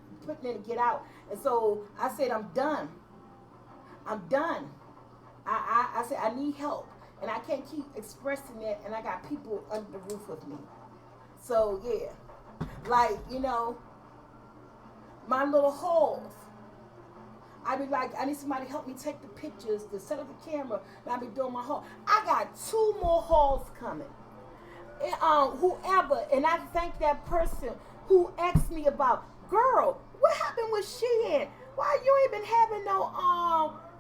to get out. And so I said, I'm done. I said, I need help. And I can't keep expressing that. And I got people under the roof with me. So, yeah. Like, my little halls. I be like, I need somebody to help me take the pictures, to set up the camera. And I be doing my haul. I got 2 more hauls coming. Whoever, and I thank that person who asked me about, girl, what happened with Shein? Why you ain't been having no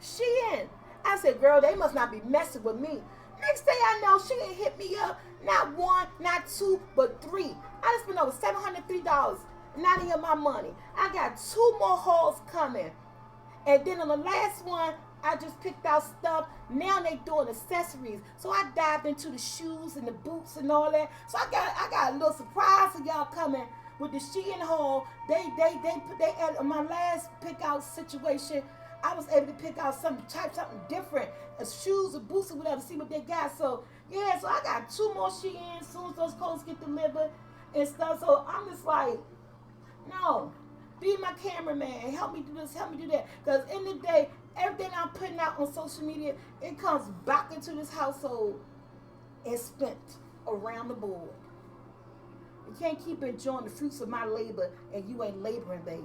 Shein? I said, girl, they must not be messing with me. Next day I know Shein hit me up, not 1, not 2, but 3. I just spent over $703, not even my money. I got 2 more hauls coming, and then on the last one, I just picked out stuff. Now they doing accessories. So I dived into the shoes and the boots and all that. So I got a little surprise for y'all coming with the Shein haul. They at my last pick out situation, I was able to pick out something different, shoes or boots or whatever, see what they got. So yeah, so I got 2 more Shein as soon as those clothes get delivered and stuff. So I'm just like, no. Be my cameraman. Help me do this. Help me do that. Because in the day, everything I'm putting out on social media, it comes back into this household and spent around the board. You can't keep enjoying the fruits of my labor and you ain't laboring, baby.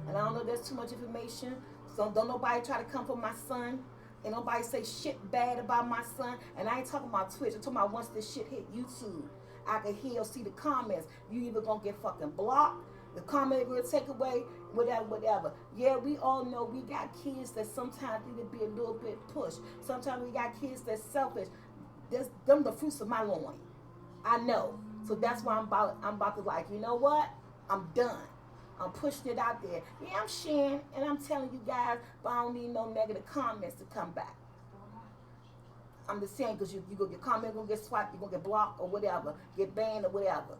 And I don't know if that's too much information. So don't nobody try to come for my son. And nobody say shit bad about my son. And I ain't talking about Twitch. I'm talking about once this shit hit YouTube. I can hear or see the comments. You either gonna get fucking blocked, the comment will take away, whatever. Yeah, we all know we got kids that sometimes need to be a little bit pushed. Sometimes we got kids that's selfish. Them the fruits of my loin. I know. So that's why I'm about to like, you know what? I'm done. I'm pushing it out there. Yeah, I'm sharing and I'm telling you guys, but I don't need no negative comments to come back. I'm just saying because you go get comment, you're gonna get swiped, you're gonna get blocked or whatever, get banned or whatever.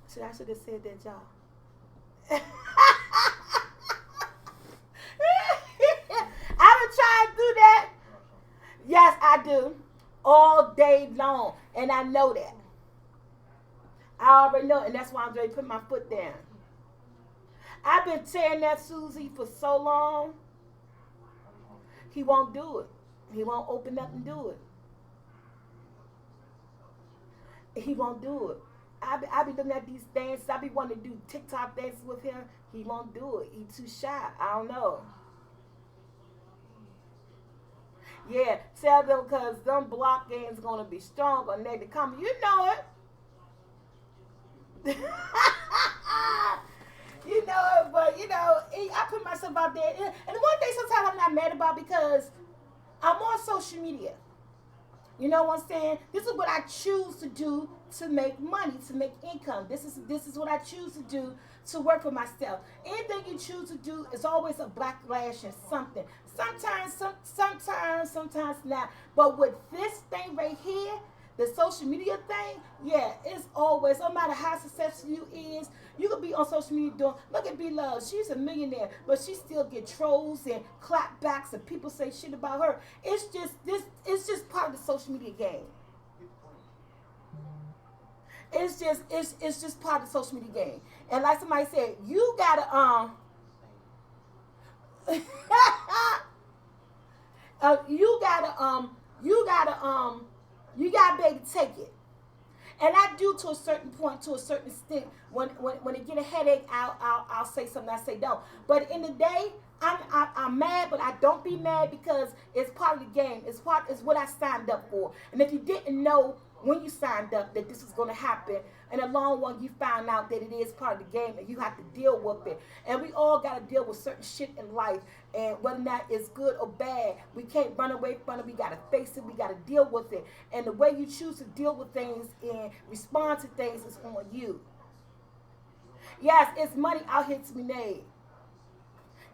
See, I should have said that, y'all. I would try to do that. Yes, I do. All day long. And I know that. I already know, and that's why I'm ready to put my foot down. I've been tearing that Susie for so long. He won't do it. He won't open up and do it. He won't do it. I be looking at these dances. I be wanting to do TikTok dances with him. He won't do it. He too shy. I don't know. Yeah, tell them because them block games going to be strong on negative comment. You know it. You know it, but you know, I put myself out there. And one thing sometimes I'm not mad about because I'm on social media. You know what I'm saying? This is what I choose to do to make money, to make income. This is what I choose to do to work for myself. Anything you choose to do is always a backlash and something. Sometimes not. But with this thing right here, the social media thing, yeah, it's always, no matter how successful you is, you could be on social media doing, look at B-Love, she's a millionaire, but she still get trolls and clapbacks and people say shit about her. It's just part of the social media game. It's just part of the social media game. And like somebody said, you gotta you gotta be able to take it. And I do to a certain point, to a certain extent. When I get a headache, I'll say something. I say don't. But in the day, I'm mad, but I don't be mad because it's part of the game. It's what I signed up for. And if you didn't know when you signed up that this is going to happen, in the long run, you found out that it is part of the game and you have to deal with it. And we all got to deal with certain shit in life. And whether or not it's good or bad, we can't run away from it. We got to face it. We got to deal with it. And the way you choose to deal with things and respond to things is on you. Yes, it's money out here to be made.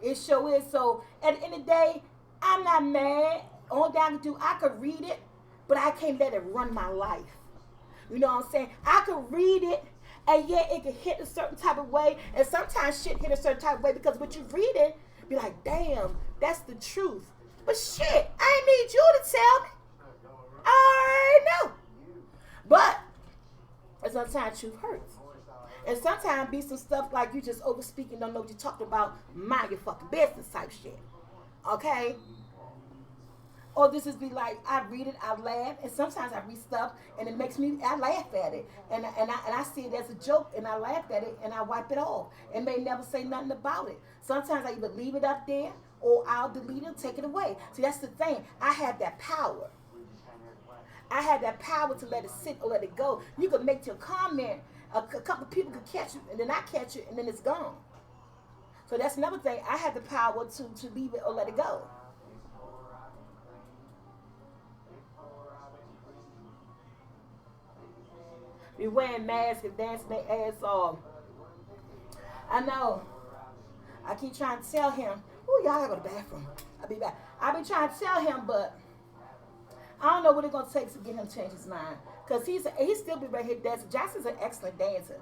It sure is. So at the end of the day, I'm not mad. All that I can do, I could read it, but I can't let it run my life. You know what I'm saying? I could read it, and yeah, it could hit a certain type of way, and sometimes shit hit a certain type of way because what you read it, be like, damn, that's the truth. But shit, I need you to tell me. I already know. But sometimes truth hurts. And sometimes be some stuff like you just over speaking, don't know what you're talking about, mind your fucking business type shit. Okay? Or this is be like, I read it, I laugh, and sometimes I read stuff and it makes me, I laugh at it. And I see it as a joke and I laugh at it and I wipe it off and may never say nothing about it. Sometimes I either leave it up there or I'll delete it and take it away. See, that's the thing. I have that power. I have that power to let it sit or let it go. You could make your comment, a couple people could catch it and then I catch it and then it's gone. So that's another thing. I have the power to leave it or let it go. Be wearing masks and dancing their ass off. I know. I keep trying to tell him, oh, y'all gotta go to the bathroom. I'll be back. I be trying to tell him, but I don't know what it's gonna take to get him to change his mind. Cause he still be right here dancing. Jackson's an excellent dancer.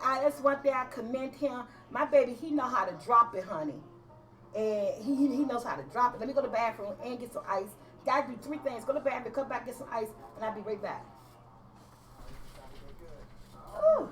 That's one thing I commend him. My baby, he know how to drop it, honey. And he knows how to drop it. Let me go to the bathroom and get some ice. Gotta do 3 things. Go to the bathroom, come back, get some ice, and I'll be right back. Ooh.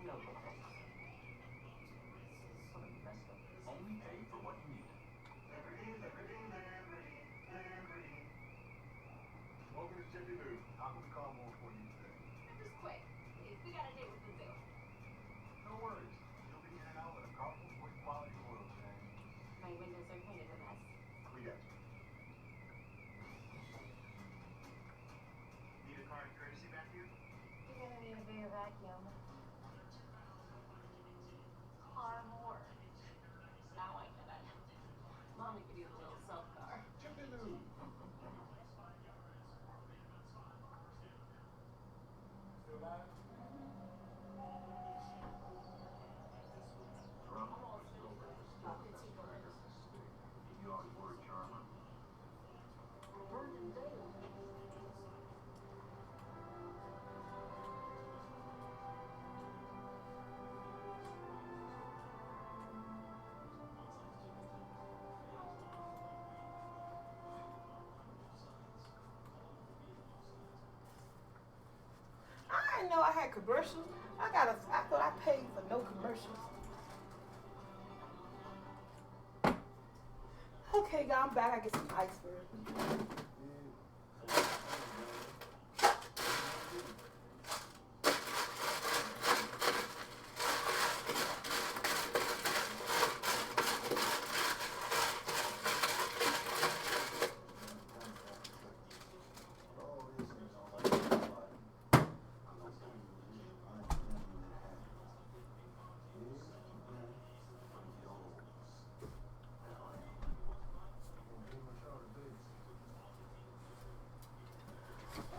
Only pay for what you need. Welcome to Chippy Lou. I will call more for you today. Just quick, please. We got a date with Brazil. No worries. You'll be in and out with a couple with quality oil today. My windows are kind of a mess. We got you. Need a car and courtesy vacuum? You're gonna need a bigger vacuum. Car more. Not like that. Mommy could use a little self-car. Chippy Lou. Still live? You always were a charmer. I didn't know I had commercials. I thought I paid for no commercials. Okay, y'all, I'm back. I get some iceberg.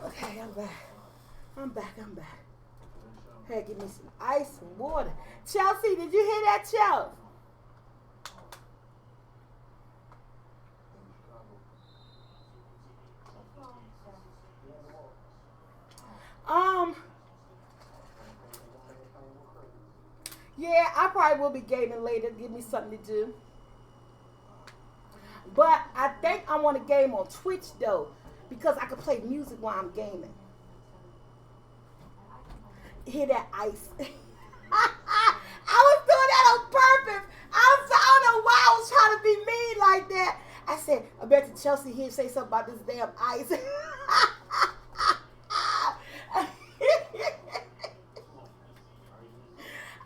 Okay, I'm back. Hey, give me some ice and water. Chelsea, did you hear that, Chelsea? Yeah, I probably will be gaming later. Give me something to do. But I think I want to game on Twitch though, because I can play music while I'm gaming. Hear that ice? I was doing that on purpose. I don't know why I was trying to be mean like that. I said, I bet the Chelsea here say something about this damn ice.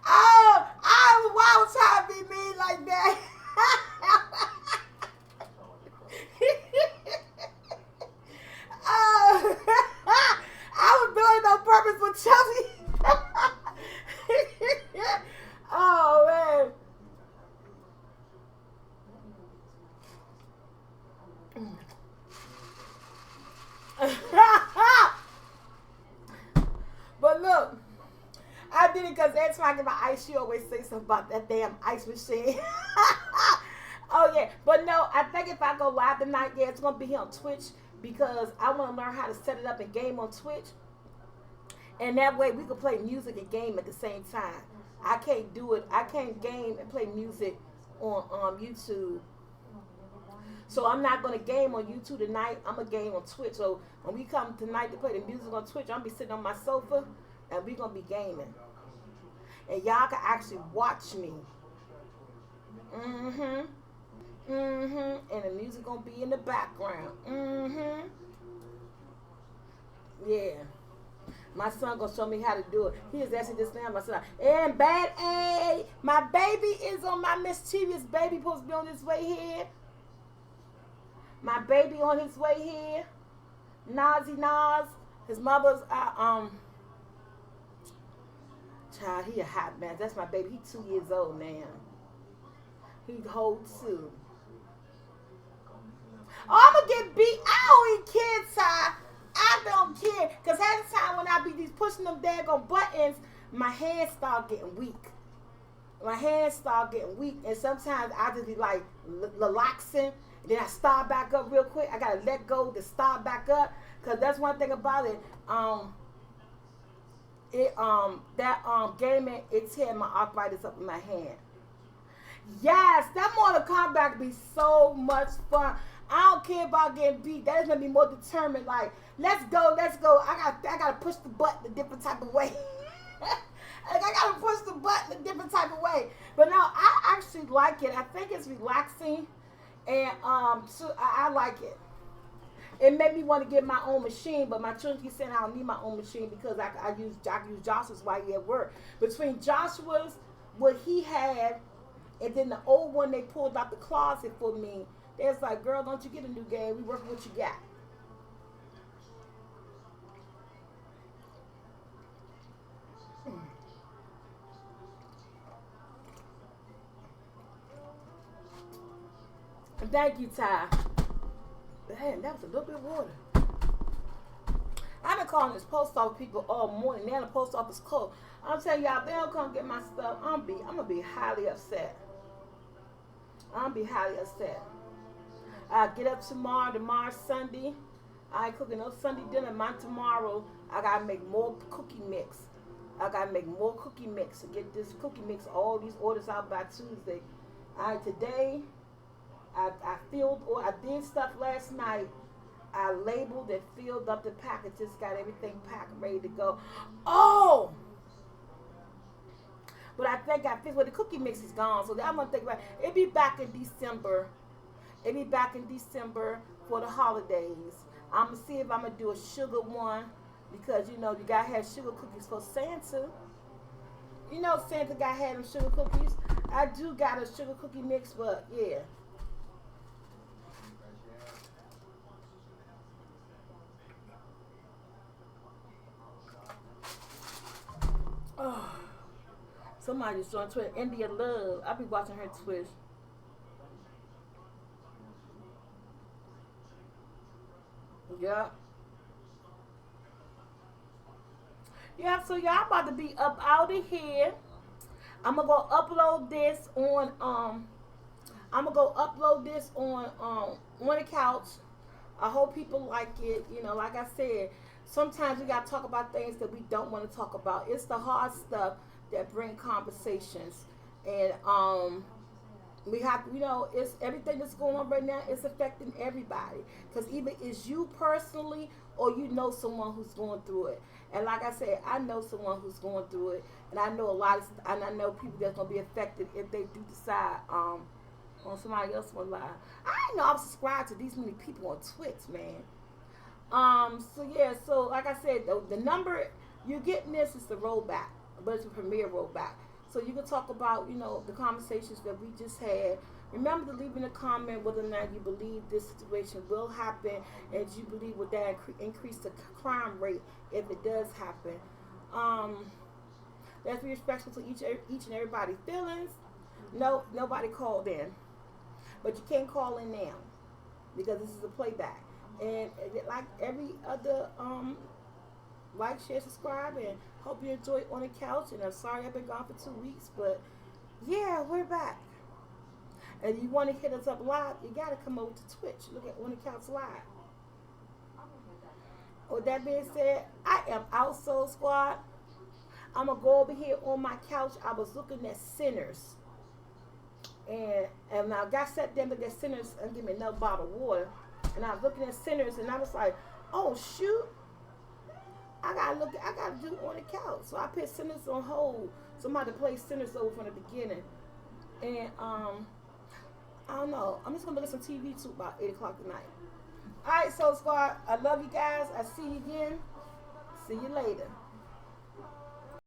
Oh, why I was trying to be mean like that. I was doing it on purpose with Chelsea. Oh man. But look, I did it because every time I get my ice, she always say something about that damn ice machine. Oh yeah, but no, I think if I go live tonight, yeah, it's gonna be here on Twitch because I want to learn how to set it up and game on Twitch, and that way we can play music and game at the same time. I can't do it. I can't game and play music on YouTube. So I'm not gonna game on YouTube tonight. I'm gonna game on Twitch. So when we come tonight to play the music on Twitch, I'm gonna be sitting on my sofa and we're gonna be gaming, and y'all can actually watch me. And the music gonna be in the background. Yeah. My son gonna show me how to do it. He is actually just now, my son. And bad A, my baby is on my mischievous baby supposed to be on his way here. My baby on his way here. Nazi Nas. His mother's child, he a hot man. That's my baby. He 2 years old now. He hold 2. Oh, I'm gonna get beat. I don't even care, Ty. I don't care. Because half the time when I be pushing them daggone buttons, my hands start getting weak. And sometimes I just be like relaxing. And then I start back up real quick. I gotta let go to start back up. Because that's one thing about it. Gaming, it tear my arthritis up in my hand. Yes, that Mortal Kombat be so much fun. I don't care about getting beat. That is gonna be more determined. Like, let's go. I gotta push the button a different type of way. Like I gotta push the button a different type of way. But no, I actually like it. I think it's relaxing, and so I like it. It made me want to get my own machine, but my children keep saying I don't need my own machine because I use Joshua's while he at work. Between Joshua's, what he had, and then the old one they pulled out the closet for me, they was like, girl, don't you get a new game. We work with what you got. Thank you, Ty. Man, that was a little bit of water. I've been calling this post office people all morning. Now the post office closed. I'm telling y'all, if they don't come get my stuff, I'm gonna be highly upset. I'm gonna be highly upset. I get up tomorrow. Tomorrow's Sunday. I ain't cooking no Sunday dinner. Mine tomorrow. I gotta make more cookie mix. I gotta make more cookie mix to get this cookie mix. All these orders out by Tuesday. Today. I did stuff last night. I labeled and filled up the packages, got everything packed, ready to go. Oh! But I think I fixed, well, the cookie mix is gone, so I'm going to think about it. It'll be back in December. It'll be back in December for the holidays. I'm going to see if I'm going to do a sugar one, because, you know, you got to have sugar cookies for Santa. You know Santa got to have them sugar cookies. I do got a sugar cookie mix, but, yeah. Oh, somebody just on Twitter. India Love. I be watching her Twitch. Yeah. Yeah, so y'all about to be up out of here. I'm gonna go upload this on on the couch. I hope people like it. You know, like I said, sometimes we gotta talk about things that we don't want to talk about. It's the hard stuff that bring conversations, and we have, you know, it's everything that's going on right now. It's affecting everybody, because either it's you personally or you know someone who's going through it. And like I said, I know someone who's going through it, and I know and I know people that's gonna be affected if they do decide on somebody else one live. I didn't know I was subscribed to these many people on Twitch, man. So yeah, so like I said, the number you're getting this is the rollback, but it's a premiere rollback. So you can talk about, you know, the conversations that we just had. Remember to leave in a comment whether or not you believe this situation will happen, and you believe would that increase the crime rate if it does happen. Let's be respectful to each and everybody's feelings. No, nobody called in, but you can't call in now because this is a playback. And like every other, like, share, subscribe, and hope you enjoy On the Couch. And I'm sorry I've been gone for 2 weeks, but yeah, we're back. And you want to hit us up live, you got to come over to Twitch. Look at On the Couch Live. With that being said, I am out, Soul Squad. I'm going to go over here on my couch. I was looking at Sinners. And I got sat down to get Sinners and give me another bottle of water. And I was looking at Sinners, and I was like, oh, shoot. I gotta do On the Couch. So I put Sinners on hold. Somebody play Sinners over from the beginning. And, I don't know. I'm just going to look at some TV too about 8 o'clock tonight. All right, Soul Squad. I love you guys. I see you again. See you later.